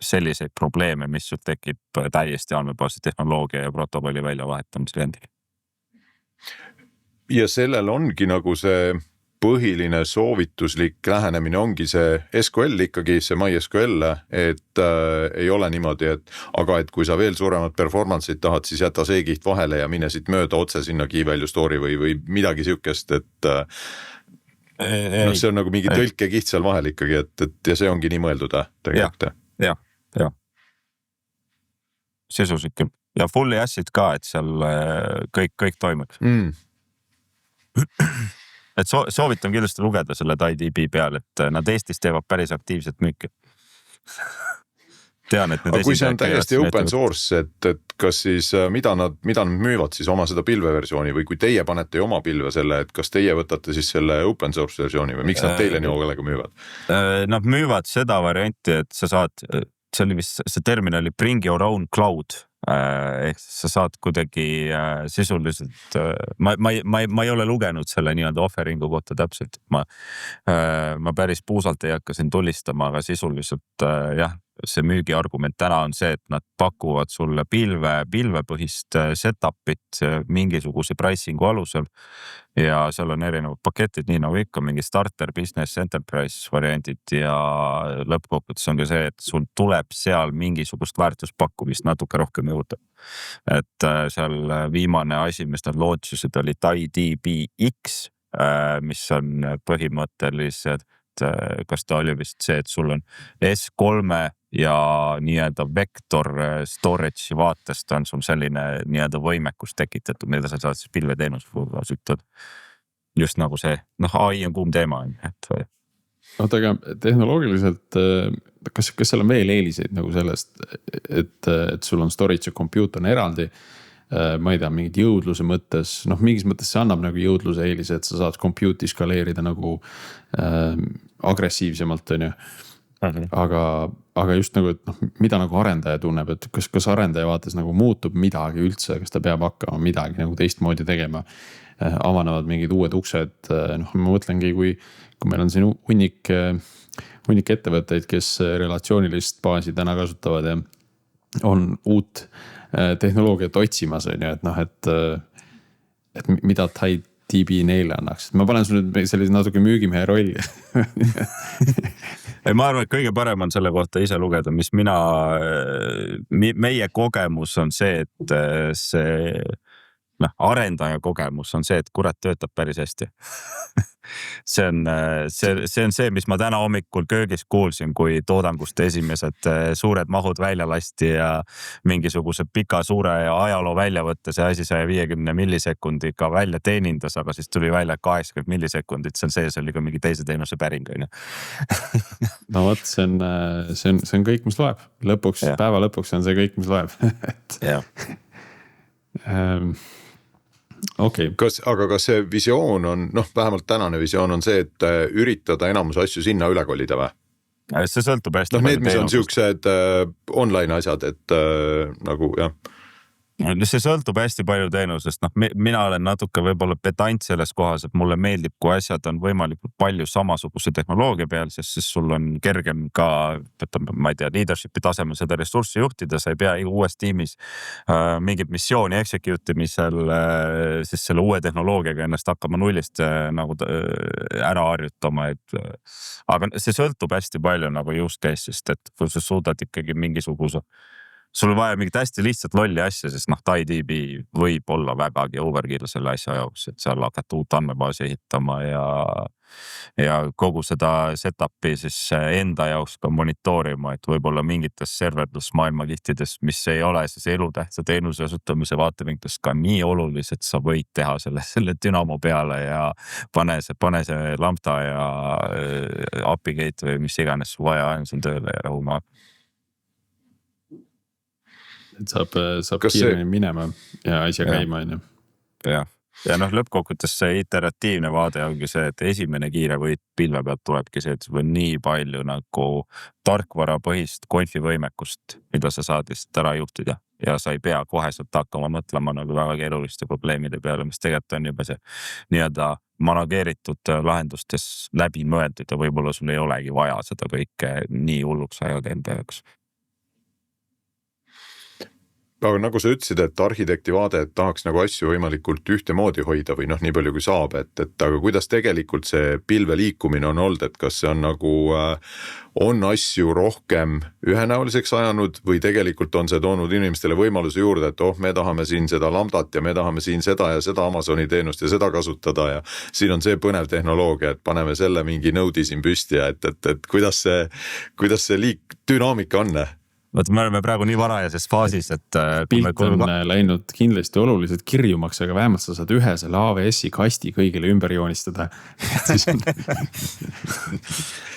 selliseid probleeme, mis sul tekib täiesti andmebaasi tehnoloogia ja protokolli väljavahetamise endil. Ja sellel ongi nagu see põhiline soovituslik lähenemine ongi see SQL ikkagi, see MySQL, et ei ole niimoodi, aga et kui sa veel suuremat performance'it tahad, siis jäta see kiht vahele ja mine siit mööda otse sinna key value store'i või midagi sihukest, et see on nagu mingi tõlkekiht seal vahel ikkagi, et ja see ongi nii mõeldud tegelikult. Ja. Sisuslik ja fully assid ka, et seal kõik toimuks. Et soovitan kindlasti lugeda selle TiDB peal, et nad Eestis teevad päris aktiivset müüki. Tean, et aga kui see on täiesti open source, et kas siis, mida nad müüvad siis oma seda pilveversiooni või kui teie panete oma pilve selle, et kas teie võtate siis selle open source versiooni või miks nad teile nii ogalega müüvad? Nad müüvad seda varianti, et sa saad, see termin oli bring your own cloud. Ehk sa saad kuidagi sisuliselt, ma ei ole lugenud selle nii-öelda offeringu kohta täpselt, ma päris puusalt ei hakka siin tulistama, aga sisuliselt jah, see müügiargument täna on see, et nad pakuvad sulle pilvepõhist setup'it mingisuguse pricing'u alusel ja seal on erinevad paketid, nii nagu ikka mingi starter, business, enterprise variandid ja lõppkokkuvõttes on ka see, et sul tuleb seal mingisugust väärtuspakkumist natuke rohkem juurde. Et seal viimane asi, mis nad launchisid, oli TiDBX, mis on põhimõtteliselt, kas ta oli vist see, et sul on S3 ja nii-öelda vektor storage'i vaatest on sul selline nii-öelda võimekus tekitatud, mida sa saad siis pilveteenusega kasutad. Just nagu see, AI on kuum teema, et Oota, aga tehnoloogiliselt, kas seal on veel eeliseid nagu sellest, et sul on storage ja compute on eraldi, ma ei tea, mingid jõudluse mõttes, mingis mõttes see annab nagu jõudluse eelise, et sa saad compute'i skaleerida nagu agressiivsemalt, on ju. Aga just nagu, et mida nagu arendaja tunneb, et kas arendaja vaates nagu muutub midagi üldse, kas ta peab hakkama midagi nagu teistmoodi tegema, avanevad mingid uued uksed, ma mõtlengi, kui meil on siin hunnik ettevõtteid, kes relatsioonilist baasi täna kasutavad ja on uut tehnoloogiat otsimas, on ju, et mida TiDB neile annaks. Ma panen sul nüüd sellise natuke müügimehe rolli. Ma arvan, et kõige parem on selle kohta ise lugeda, mis meie kogemus on see, et see arendaja kogemus on see, et kurat töötab päris hästi. See on see, mis ma täna hommikul köögis kuulsin, kui toodangust esimesed suured mahud välja lasti ja mingisuguse pika suure ajaloo välja võtta, see asi 150 millisekundiga välja teenindas, aga siis tuli välja 80 millisekundit, seal sees oli ka mingi teise teenuse päring. No vot, see on kõik, mis loeb. Päeva lõpuks on see kõik, mis loeb. Okay. Aga kas see visioon on, vähemalt tänane visioon on see, et üritada enamus asju sinna üle kolida või? See sõltub hästi. Need, mis on siuksed online asjad, et nagu jah. See sõltub hästi palju teenusest, mina olen natuke võib-olla pedant selles kohas, et mulle meeldib, kui asjad on võimalikult palju samasuguse tehnoloogia peal, sest siis sul on kergem ka, ma ei tea, leadership'i tasemel seda ressurssi juhtida, sa ei pea uues tiimis mingit missiooni execute imisel siis selle uue tehnoloogiaga ennast hakkama nullist nagu ära harjutama, aga see sõltub hästi palju nagu use case'ist, et kui sa suudad ikkagi mingisuguse sul vaja mingit hästi lihtsalt lolli asja, sest TiDB võib olla vägagi overkill selle asja jaoks, et seal hakata uut andmebaasi ehitama ja kogu seda setup'i siis enda jaoks ka monitoorima, et võib-olla mingites serverless maailmakihtides, mis ei ole siis elutähtsa teenuse asutamise vaatevinklist ka nii olulised, sa võid teha selle dünamo peale ja pane see lambda ja API gateway või mis iganes su vaja on seal tööle ja rahuma. Et saab kiiremini minema ja asja käima, on ju. Ja lõppkokkuvõttes see iteratiivne vaade ongi see, et esimene kiire võit pilve pealt tulebki see, et sul on nii palju nagu tarkvarapõhist konfi võimekust, mida sa saad lihtsalt ära juhtida ja sa ei pea koheselt hakkama mõtlema nagu väga keeruliste probleemide peale, mis tegelikult on juba see nii-öelda manageeritud lahendustes läbi mõeldud ja võib-olla sul ei olegi vaja seda kõike nii hulluks ajada enda jaoks. aga nagu sa ütlesid, et arhitekti vaade, et tahaks nagu asju võimalikult ühtemoodi hoida või noh, nii palju kui saab, et aga kuidas tegelikult see pilve liikumine on olnud, et kas see on nagu, on asju rohkem ühenäoliseks ajanud või tegelikult on see toonud inimestele võimaluse juurde, et me tahame siin seda lambdat ja me tahame siin seda ja seda Amazoni teenust ja seda kasutada ja siin on see põnev tehnoloogia, et paneme selle mingi nõudi siin püsti ja et kuidas see dünaamika on? Vaata, me oleme praegu nii varajases faasis, et pilt on läinud kindlasti oluliselt kirjumaks, aga vähemalt sa saad ühe selle AWS-i kasti kõigile ümber joonistada.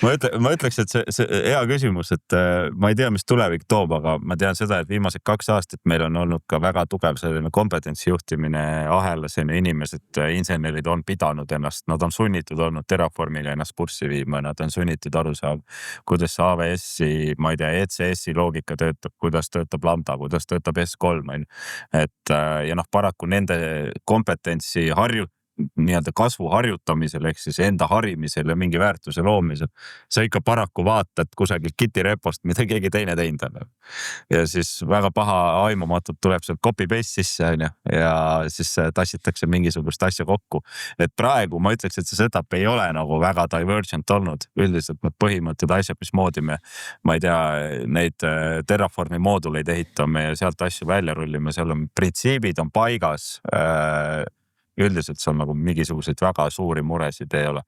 ma ütleks, et see hea küsimus, et ma ei tea, mis tulevik toob, aga ma tean seda, et viimased 2 aastat meil on olnud ka väga tugev selline kompetentsijuhtimine ahelas, inimesed, insenerid on pidanud ennast, nad on sunnitud olnud Terraformile ennast kurssi viima, nad on sunnitud aru saama, kuidas AWS-i, ma ei tea, ECS-i loogika töötab, kuidas töötab Lambda, kuidas töötab S3, et ja paraku nende kompetentsi nii-öelda kasvu harjutamisel ehk siis enda harimisel ja mingi väärtuse loomisel. Sa ikka paraku vaatad kusagil Giti repost, mida keegi teine teinud on. Ja siis väga paha aimumatult tuleb sealt copy-paste sisse ja siis tassitakse mingisugust asja kokku. Et praegu ma ütleks, et see setup ei ole nagu väga divergent olnud. Üldiselt need põhimõtted asjad, mis moodi ma ei tea, neid Terraformi mooduleid ehitame ja sealt asju välja rullime, seal on printsiibid on paigas. Üldiselt seal nagu mingisuguseid väga suuri muresid ei ole.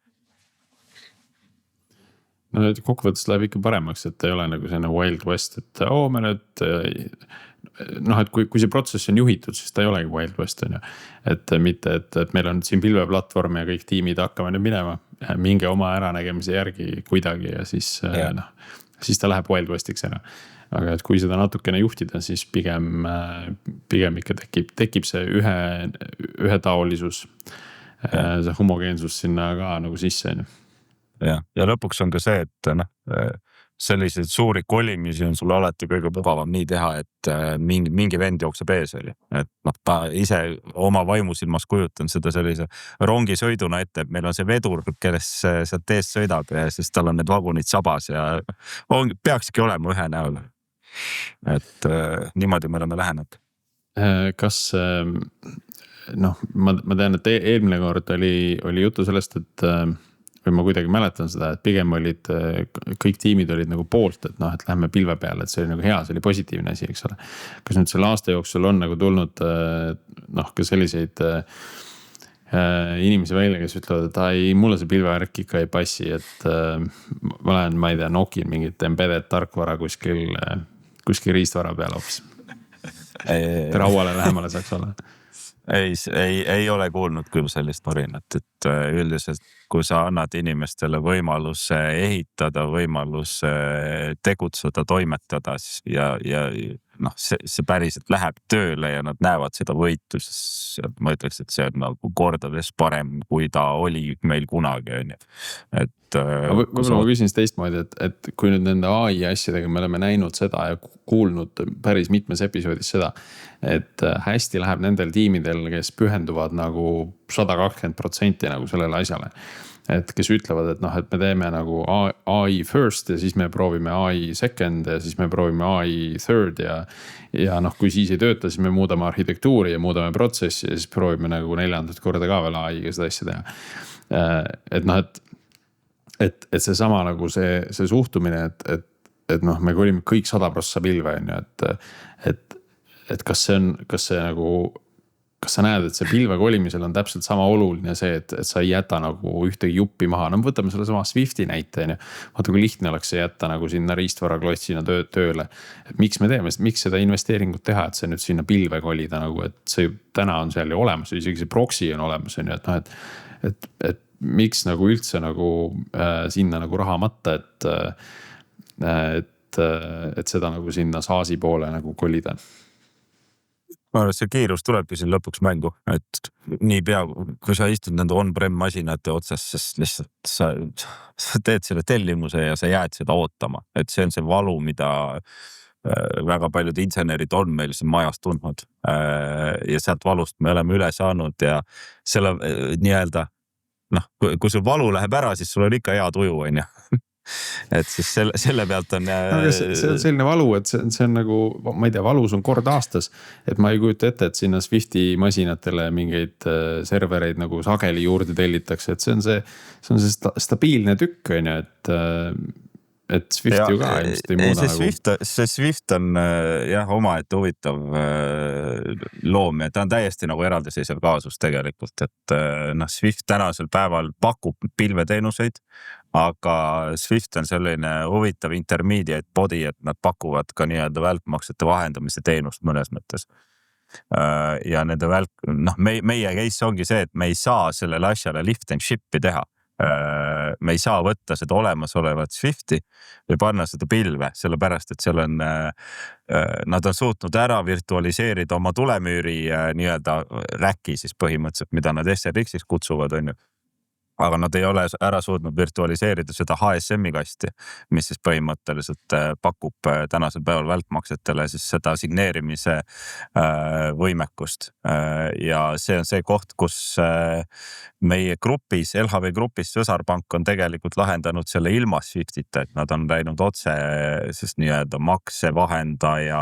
No kokkuvõttes läheb ikka paremaks, et ei ole nagu selline Wild West, et me nüüd et kui see protsess on juhitud, siis ta ei olegi Wild West on ju. Et mitte, et meil on siin pilveplatvorm ja kõik tiimid hakkavad nüüd minema, minge oma äranägemise järgi kuidagi ja siis, siis ta läheb Wild Westiks ära. Aga et kui seda natukene juhtida, siis pigem ikka tekib see ühetaolisus, see homogeensus sinna ka nagu sisse. Ja lõpuks on ka see, et selliseid suuri kolimisi on sulle alati kõige mugavam nii teha, et mingi vend jookseb ees oli. Et ta ise oma vaimusilmas kujutan seda sellise rongisõiduna ette, et meil on see vedur, kes sealt ees sõidab ja siis tal on need vagunid sabas ja peakski olema ühe näol. Et niimoodi me oleme lähenud. Kas ma tean, et eelmine kord oli jutu sellest, et või ma kuidagi mäletan seda, et pigem olid kõik tiimid olid nagu poolt, et et lähme pilve peale, et see oli nagu hea, see oli positiivne asi, eks ole. Kas nüüd selle aasta jooksul on nagu tulnud ka selliseid inimesi välja, kes ütlevad, et ei, mulle see pilvevärk ikka ei passi, et ma olen, ma ei tea, nokin mingit embedded tarkvara kuskil riistvara peal hoopis. Rauale lähemale saaks olla. Ei ole kuulnud küll sellist marinat, et üldiselt kui sa annad inimestele võimaluse ehitada, võimaluse tegutseda, toimetada ja see päriselt läheb tööle ja nad näevad seda võitu, siis ma ütleks, et see on nagu kordades parem, kui ta oli meil kunagi. Võib-olla ma küsin teistmoodi, et kui nüüd nende AI asjadega me oleme näinud seda ja kuulnud päris mitmes episoodis seda, et hästi läheb nendel tiimidel, kes pühenduvad nagu 120% nagu sellele asjale. Et kes ütlevad, et et me teeme nagu AI first ja siis me proovime AI second ja siis me proovime AI third ja kui siis ei tööta, siis me muudame arhitektuuri ja muudame protsessi ja siis proovime nagu 4. korda ka veel AI-ga seda asja teha. Et see sama nagu see suhtumine, et me kolime kõik 100% pilve, et kas sa näed, et see pilve kolimisel on täpselt sama oluline see, et sa ei jäta nagu ühtegi juppi maha. Võtame selle sama Swifti näite. Vaata, kui lihtne oleks see jätta nagu sinna riistvara klotsina tööle. Et miks me teeme, miks seda investeeringut teha, et see nüüd sinna pilve kolida nagu, et see täna on seal ju olemas, isegi see proxy on olemas, et miks nagu üldse nagu sinna nagu raha matta, et seda nagu sinna SaaS-i poole nagu kolida. Ma arvan, et see kiirus tulebki siin lõpuks mängu, et nii pea, kui sa istud nende on-prem masinate otsas, sest lihtsalt sa teed selle tellimuse ja sa jääd seda ootama, et see on see valu, mida väga paljud insenerid on meil siin majas tundnud ja sealt valust me oleme üle saanud ja selle nii-öelda kui sul valu läheb ära, siis sul on ikka hea tuju, on ju. et siis selle pealt on. Aga see on selline valu, et see on nagu, ma ei tea, valus on kord aastas. Et ma ei kujuta ette, et sinna Swifti masinatele mingeid servereid nagu sageli juurde tellitakse, et see on see stabiilne tükk, on ju, et Swift ju ka ilmselt ei muuda nagu. See Swift on jah, omaette huvitav loom ja ta on täiesti nagu eraldiseisev kaasus tegelikult, et Swift tänasel päeval pakub pilveteenuseid, aga Swift on selline huvitav intermediate body, et nad pakuvad ka nii-öelda välkmaksete vahendamise teenust mõnes mõttes. Ja nende meie case ongi see, et me ei saa sellele asjale lift and ship'i teha. Me ei saa võtta seda olemasolevat Swifti või panna seda pilve, sellepärast et seal on, nad on suutnud ära virtualiseerida oma tulemüüri nii-öelda räki siis põhimõtteliselt, mida nad SRX-is kutsuvad, on ju. Aga nad ei ole ära suutnud virtualiseerida seda HSM-i kasti, mis siis põhimõtteliselt pakub tänasel päeval välkmaksetele siis seda signeerimise võimekust. Ja see on see koht, kus meie grupis, LHV grupis Sõsarpank on tegelikult lahendanud selle ilma Swiftita, et nad on läinud otse siis nii-öelda maksevahendaja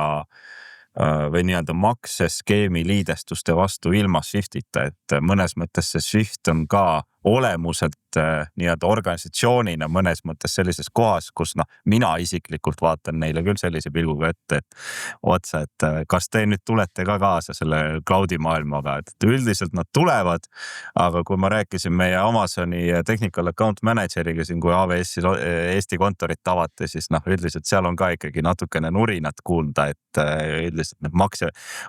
või nii-öelda makseskeemi liidestuste vastu ilma Swiftita, et mõnes mõttes see Swift on ka olemuselt nii-öelda organisatsioonina mõnes mõttes sellises kohas, kus mina isiklikult vaatan neile küll sellise pilguga ette, et otsa, et kas te nüüd tulete ka kaasa selle cloudi maailmaga, et üldiselt nad tulevad, aga kui ma rääkisin meie Amazoni technical account manager'iga siin, kui AWS-i Eesti kontorit avati, siis üldiselt seal on ka ikkagi natukene nurinat kuulda, et üldiselt need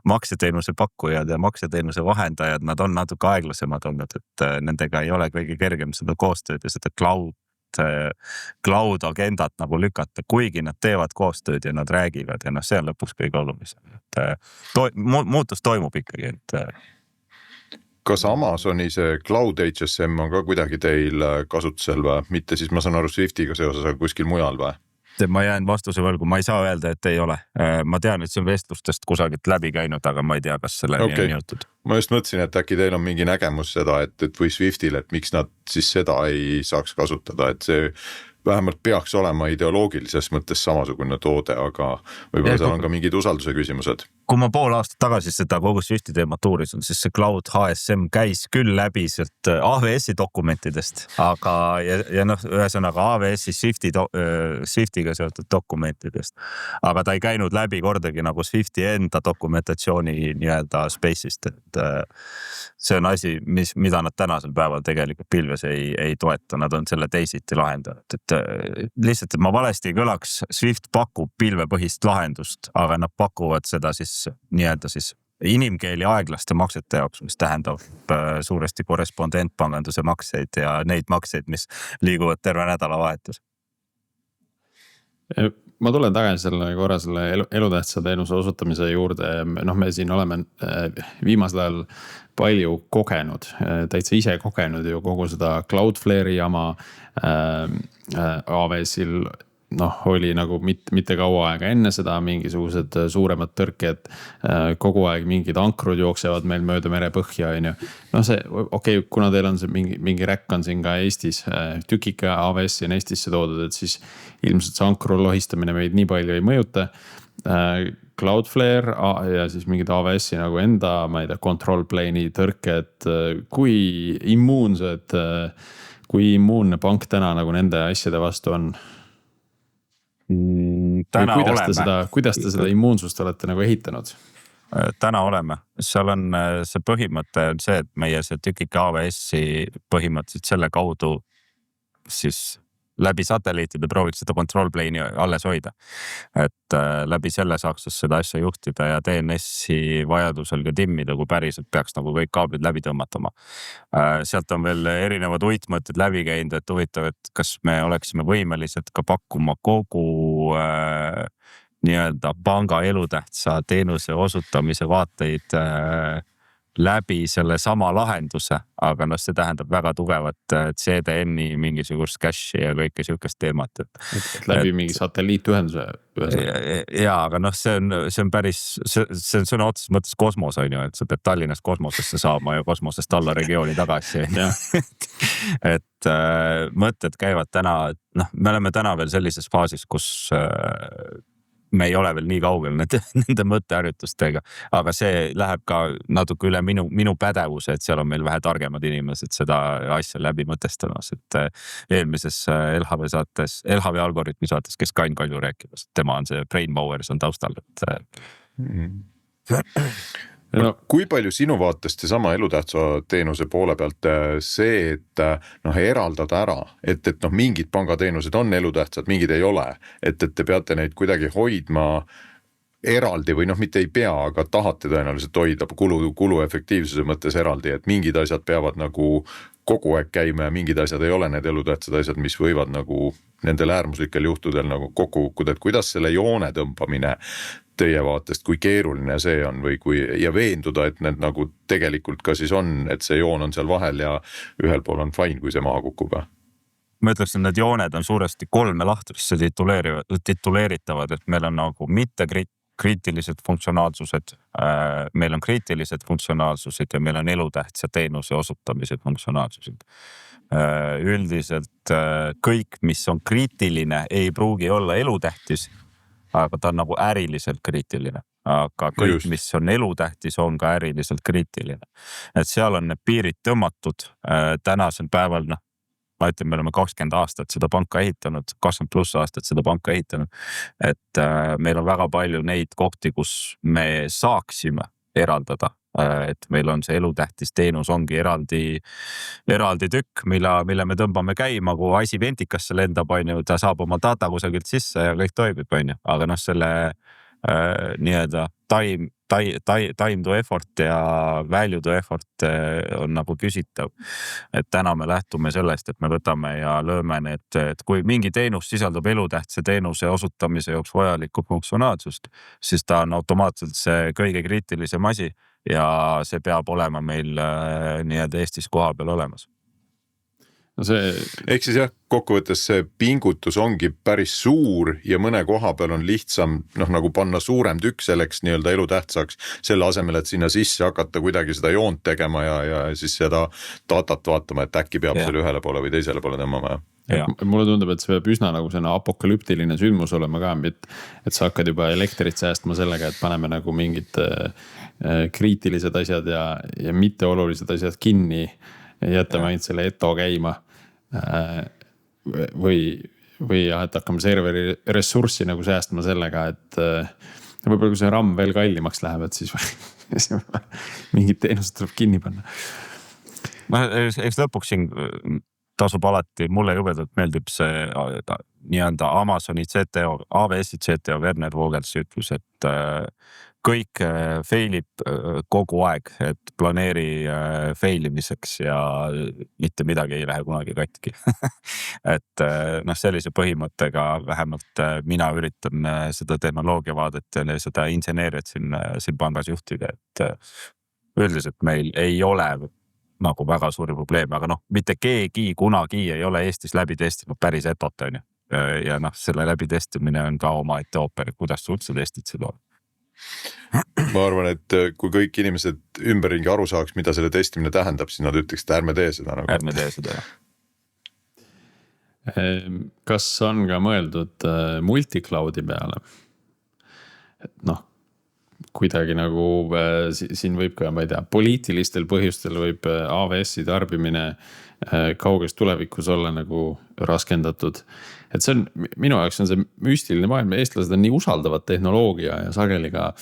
makseteenuse pakkujad ja makseteenuse vahendajad, nad on natuke aeglasemad olnud, et nendega ei ole kõige kergem seda koostööd ja seda cloud agendat nagu lükata, kuigi nad teevad koostööd ja nad räägivad ja see on lõpuks kõige olulisem, et muutus toimub ikkagi, et. Kas Amazoni see Cloud HSM on ka kuidagi teil kasutusel või? Mitte siis ma saan aru Swiftiga seoses, aga kuskil mujal või? Ma jään vastuse võlgu, ma ei saa öelda, et ei ole. Ma tean, et see on vestlustest kusagilt läbi käinud, aga ma ei tea, kas selleni on jõutud. Ma just mõtlesin, et äkki teil on mingi nägemus seda, et või Swiftil, et miks nad siis seda ei saaks kasutada, et see vähemalt peaks olema ideoloogilises mõttes samasugune toode, aga võib-olla seal on ka mingid usalduse küsimused. Kui ma pool aastat tagasi seda kogu Swifti teemat uurisin, siis see Cloud HSM käis küll läbi sealt AWS-i dokumentidest, aga ühesõnaga AWS-i Swiftiga seotud dokumentidest, aga ta ei käinud läbi kordagi nagu Swifti enda dokumentatsiooni nii-öelda space'ist, et see on asi, mida nad tänasel päeval tegelikult pilves ei toeta, nad on selle teisiti lahendanud, et lihtsalt, et ma valesti ei kõlaks, Swift pakub pilvepõhist lahendust, aga nad pakuvad seda siis nii-öelda siis inimkeeli aeglaste maksete jaoks, mis tähendab suuresti korrespondentpanganduse makseid ja neid makseid, mis liiguvad terve nädalavahetus. Ma tulen tagasi korra selle elutähtsa teenuse osutamise juurde. Me siin oleme viimasel ajal palju kogenud, täitsa ise kogenud ju kogu seda Cloudflare'i jama. AWS-il oli nagu mitte kaua aega enne seda mingisugused suuremad tõrked, kogu aeg mingid ankrud jooksevad meil mööda merepõhja, on ju. See, kuna teil on see mingi räkk on siin ka Eestis, tükika AWS-i on Eestisse toodud, et siis ilmselt see ankru lohistamine meid nii palju ei mõjuta. Cloudflare ja siis mingid AWS-i nagu enda, ma ei tea, control plane'i tõrked, kui immuunne pank täna nagu nende asjade vastu on? Kuidas te seda immuunsust olete nagu ehitanud? Täna oleme. Seal on see põhimõte on see, et meie see tükike AWS-i põhimõtteliselt selle kaudu siis läbi satelliitide prooviks seda control plane'i alles hoida. Et läbi selle saaks seda asja juhtida ja DNS-i vajadusel ka timmida, kui päriselt peaks nagu kõik kaablid läbi tõmmatama. Sealt on veel erinevad uitmõtted läbi käinud, et huvitav, et kas me oleksime võimelised ka pakkuma kogu nii-öelda panga elutähtsa teenuse osutamise vaateid läbi selle sama lahenduse, aga noh, see tähendab väga tugevat CDN-i mingisugust cache'i ja kõike sihukest teemat. Et läbi mingi satelliitühenduse. Ja, aga noh, see on päris, see on sõna otseses mõttes kosmos on ju, et sa pead Tallinnast kosmosesse saama ja kosmosest alla regiooni tagasi. et mõtted käivad täna, noh, me oleme täna veel sellises faasis, kus me ei ole veel nii kaugel nende mõtteharjutustega, aga see läheb ka natuke üle minu pädevuse, et seal on meil vähe targemad inimesed seda asja läbi mõtestamas, et eelmises LHV saates, LHV algoritmi saates, kes Kain Kalju rääkimas, tema on see brain powers on taustal, et No, kui palju sinu vaatest ja sama elutähtsa teenuse poole pealt see, et noh, eraldada ära, et noh, mingid pangateenused on elutähtsad, mingid ei ole, et te peate neid kuidagi hoidma eraldi või noh, mitte ei pea, aga tahate tõenäoliselt hoida kulu efektiivsuse mõttes eraldi, et mingid asjad peavad nagu kogu aeg käima ja mingid asjad ei ole need elutähtsad asjad, mis võivad nagu nendel äärmuslikel juhtudel nagu kokku kukkuda, et kuidas selle joone tõmbamine teie vaatest, kui keeruline see on või ja veenduda, et need nagu tegelikult ka siis on, et see joon on seal vahel ja ühel pool on fine, kui see maha kukub. Ma ütleksin, need jooned on suuresti 3 lahtrisse tituleeritavad, et meil on nagu mitte kriitilised funktsionaalsused, meil on kriitilised funktsionaalsused ja meil on elutähtsa teenuse osutamise funktsionaalsused. Üldiselt kõik, mis on kriitiline, ei pruugi olla elutähtis, aga ta on nagu äriliselt kriitiline, aga kõik, mis on elutähtis, on ka äriliselt kriitiline. Et seal on need piirid tõmmatud tänasel päeval, noh, ma ütlen, me oleme 20 aastat seda panka ehitanud, 20+ aastat seda panka ehitanud, et meil on väga palju neid kohti, kus me saaksime eraldada, et meil on see elutähtis teenus ongi eraldi tükk, mille me tõmbame käima, kui asi ventikasse lendab, on ju, ta saab oma data kusagilt sisse ja kõik toimib, on ju, aga noh, selle nii-öelda time to effort ja value to effort on nagu küsitav. Et täna me lähtume sellest, et me võtame ja lööme need, et kui mingi teenus sisaldab elutähtsa teenuse osutamise jaoks vajalikku funktsionaalsust, siis ta on automaatselt see kõige kriitilisem asi ja see peab olema meil nii-öelda Eestis koha peal olemas. No see... Ehk siis jah, kokkuvõttes see pingutus ongi päris suur ja mõne koha peal on lihtsam noh, nagu panna suurem tükk selleks nii-öelda elutähtsaks selle asemel, et sinna sisse hakata kuidagi seda joont tegema ja siis seda datat vaatama, et äkki peab selle ühele poole või teisele poole tõmbama. Mulle tundub, et see peab üsna nagu selline apokalüptiline sündmus olema ka, et sa hakkad juba elektrit säästma sellega, et paneme nagu mingid kriitilised asjad ja mitteolulised asjad kinni ja jätame ainult selle eto käima. Või jah, et hakkame serveri ressurssi nagu säästma sellega, et võib-olla kui see RAM veel kallimaks läheb, et siis mingid teenused tuleb kinni panna. Eks lõpuks siin tasub alati, mulle jubedalt meeldib see nii- öelda Amazoni CTO, AWS-i CTO Werner Vogels ütlus, et kõik failib kogu aeg, et planeeri failimiseks ja mitte midagi ei lähe kunagi katki. Et noh, sellise põhimõttega vähemalt mina üritan seda tehnoloogia vaadet ja seda inseneeriat siin pangas juhtida, et üldiselt meil ei ole nagu väga suuri probleeme, aga noh, mitte keegi kunagi ei ole Eestis läbi testinud päris etot, on ju. Ja noh, selle läbi testimine on ka oma ette ooper, kuidas sa üldse testid seda. Ma arvan, et kui kõik inimesed ümberringi aru saaks, mida selle testimine tähendab, siis nad ütleks, et ärme tee seda. Nagu. Ärme tee seda, jah. Kas on ka mõeldud multicloudi peale? Et noh, kuidagi nagu siin võib ka, ma ei tea, poliitilistel põhjustel võib AWS-i tarbimine kauges tulevikus olla nagu raskendatud. Et see on, minu jaoks on see müstiline maailm, eestlased on nii usaldavad tehnoloogia ja sageli ka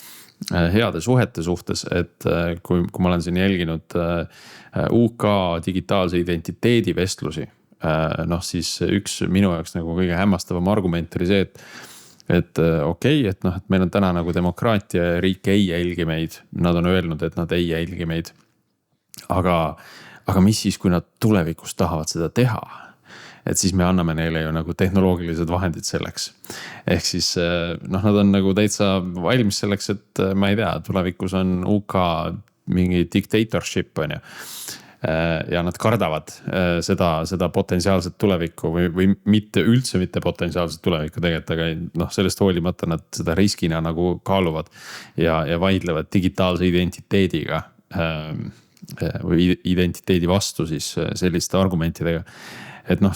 heade suhete suhtes, et kui ma olen siin jälginud UK digitaalse identiteedi vestlusi, noh siis üks minu jaoks nagu kõige hämmastavam argument oli see, et okei, et noh, et meil on täna nagu demokraatia ja riik ei jälgi meid, nad on öelnud, et nad ei jälgi meid, aga mis siis, kui nad tulevikus tahavad seda teha? Et siis me anname neile ju nagu tehnoloogilised vahendid selleks. Ehk siis noh, nad on nagu täitsa valmis selleks, et ma ei tea, tulevikus on UK mingi dictatorship on ju. Ja nad kardavad seda potentsiaalset tulevikku või mitte potentsiaalset tulevikku tegelikult, aga noh, sellest hoolimata nad seda riskina nagu kaaluvad ja vaidlevad digitaalse identiteediga või identiteedi vastu siis selliste argumentidega. Et noh,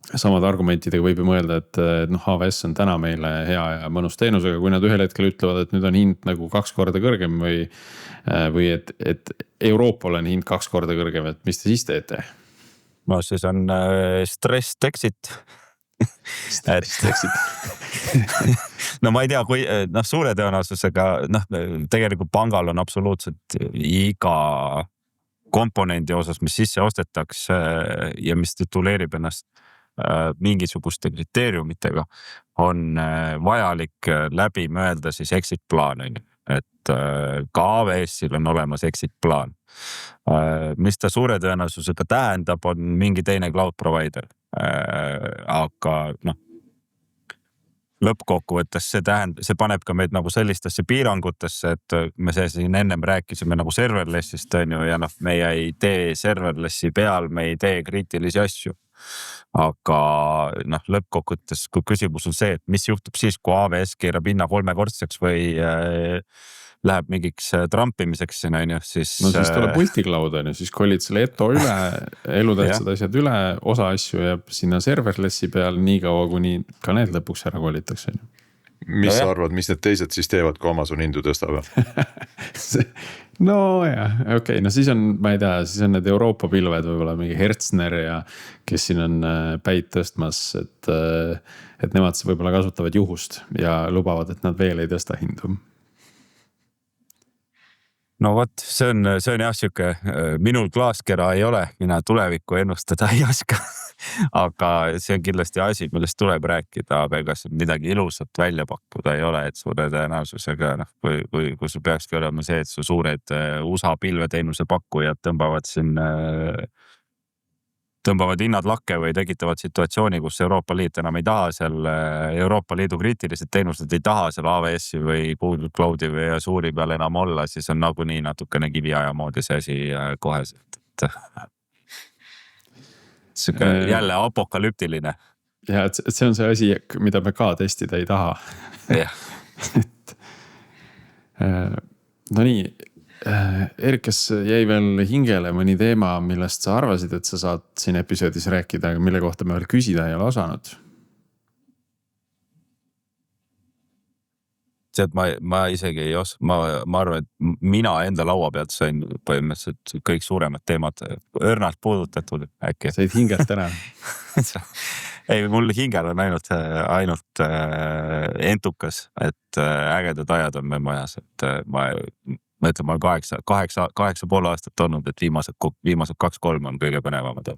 samade argumentidega võib ju mõelda, et noh, AWS on täna meile hea ja mõnus teenus, aga kui nad ühel hetkel ütlevad, et nüüd on hind nagu 2 korda kõrgem või et Euroopal on hind 2 korda kõrgem, et mis te siis teete? No siis on stress exit. No ma ei tea, kui suure tõenäosusega tegelikult pangal on absoluutselt iga komponendi osas, mis sisse ostetakse ja mis tituleerib ennast mingisuguste kriteeriumitega, on vajalik läbi mõelda siis exit plaan, et ka AWS-il on olemas exit plaan. Mis ta suure tõenäosusega tähendab, on mingi teine cloud provider, aga lõppkokkuvõttes see paneb ka meid nagu sellistesse piirangutesse, et me siin ennem rääkisime nagu serverlessist on ju, ja me ei tee serverlessi peal, me ei tee kriitilisi asju. Aga lõppkokkuvõttes, kui küsimus on see, et mis juhtub siis, kui AWS keerab hinna 3-kordseks või läheb mingiks trampimiseks, siis... No siis tuleb multicloud on ju, siis kolid selle Eto üle, elutähtsad asjad üle, osa asju jääb sinna serverlessi peal nii kaua, kuni ka need lõpuks ära kolitakse. Mis sa arvad, mis need teised siis teevad, kui Amazon hindu tõstab? No jah, okei, no siis on, ma ei tea, siis on need Euroopa pilved võib-olla mingi Hertzner ja kes siin on päid tõstmas, et nemad võib-olla kasutavad juhust ja lubavad, et nad veel ei tõsta hindu. No vot, see on jah siuke, minul klaaskera ei ole, mina tulevikku ennustada ei oska. Aga see on kindlasti asi, millest tuleb rääkida, aga ega see midagi ilusat välja pakkuda ei ole, et suure tõenäosusega, kui sul peakski olema see, et su suured USA pilveteenuse pakkujad tõmbavad hinnad lakke või tekitavad situatsiooni, kus Euroopa Liit enam ei taha seal, Euroopa Liidu kriitilised teenused ei taha seal AWS-i või Google Cloudi või Azure'i peal enam olla, siis on nagunii natukene kiviaja moodi see asi koheselt. Jälle apokalüptiline. Ja, et see on see asi, mida me ka testida ei taha. No nii, Erik, kas jäi veel hingele mõni teema, millest sa arvasid, et sa saad siin episoodis rääkida, aga mille kohta me veel küsida ei ole osanud? Et ma isegi ei oska, ma arvan, et mina enda laua pealt sain põhimõtteliselt kõik suuremad teemad õrnalt puudutatud äkki. Said hingelt ära? Ei, mul hingel on ainult entukas, et ägedad ajad on meil majas, et ma ütlen, ma olen 8,5 aastat olnud, et viimased 2-3 on kõige põnevamad.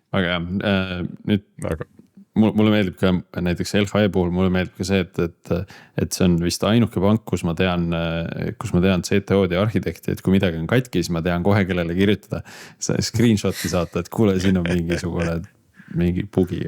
Aga jah, nüüd mulle meeldib ka näiteks LHV puhul, mulle meeldib ka see, et see on vist ainuke pank, kus ma tean CTO-d ja arhitekti, et kui midagi on katki, siis ma tean kohe, kellele kirjutada, screenshot'i saata, et kuule, siin on mingi bugi.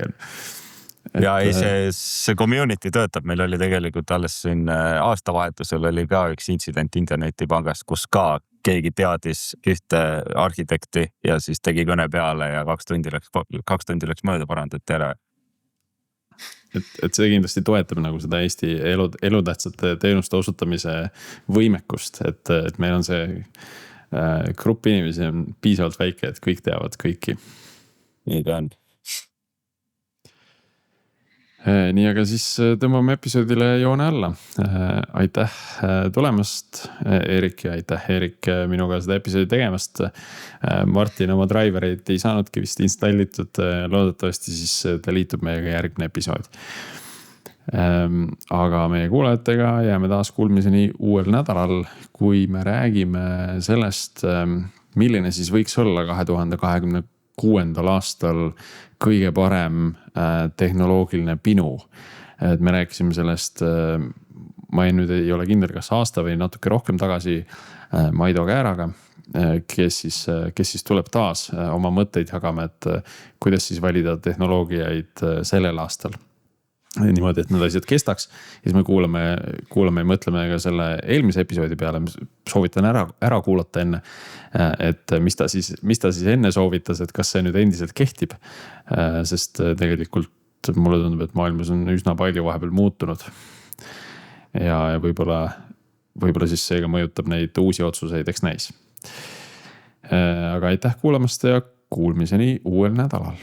Ja ei, see community töötab, meil oli tegelikult alles siin aastavahetusel oli ka üks intsident internetipangast, kus ka keegi teadis ühte arhitekti ja siis tegi kõne peale ja 2 tundi läks mööda, parandati ära. Et see kindlasti toetab nagu seda Eesti elutähtsate teenuste osutamise võimekust, et meil on see grupp inimesi on piisavalt väike, et kõik teavad kõiki. Nii ta on. Nii, aga siis tõmbame episoodile joone alla. Aitäh tulemast, Erik, ja aitäh, Erik, minuga seda episoodi tegemast. Martin oma drivereid ei saanudki vist installitud, loodetavasti siis ta liitub meiega järgmine episood. Aga meie kuulajatega jääme taas kuulmiseni uuel nädalal, kui me räägime sellest, milline siis võiks olla 2026. aastal kõige parem tehnoloogiline pinu. Et me rääkisime sellest, ma nüüd ei ole kindel, kas aasta või natuke rohkem tagasi Maido Kääraga, kes siis tuleb taas oma mõtteid jagama, et kuidas siis valida tehnoloogiaid sellel aastal. niimoodi, et need asjad kestaks. Ja siis me kuulame ja mõtleme ka selle eelmise episoodi peale, soovitan ära kuulata enne. Et mis ta siis enne soovitas, et kas see nüüd endiselt kehtib. Sest tegelikult mulle tundub, et maailmas on üsna palju vahepeal muutunud. Ja võib-olla siis seega mõjutab neid uusi otsuseid, eks näis. Aga aitäh kuulamast ja kuulmiseni uuel nädalal.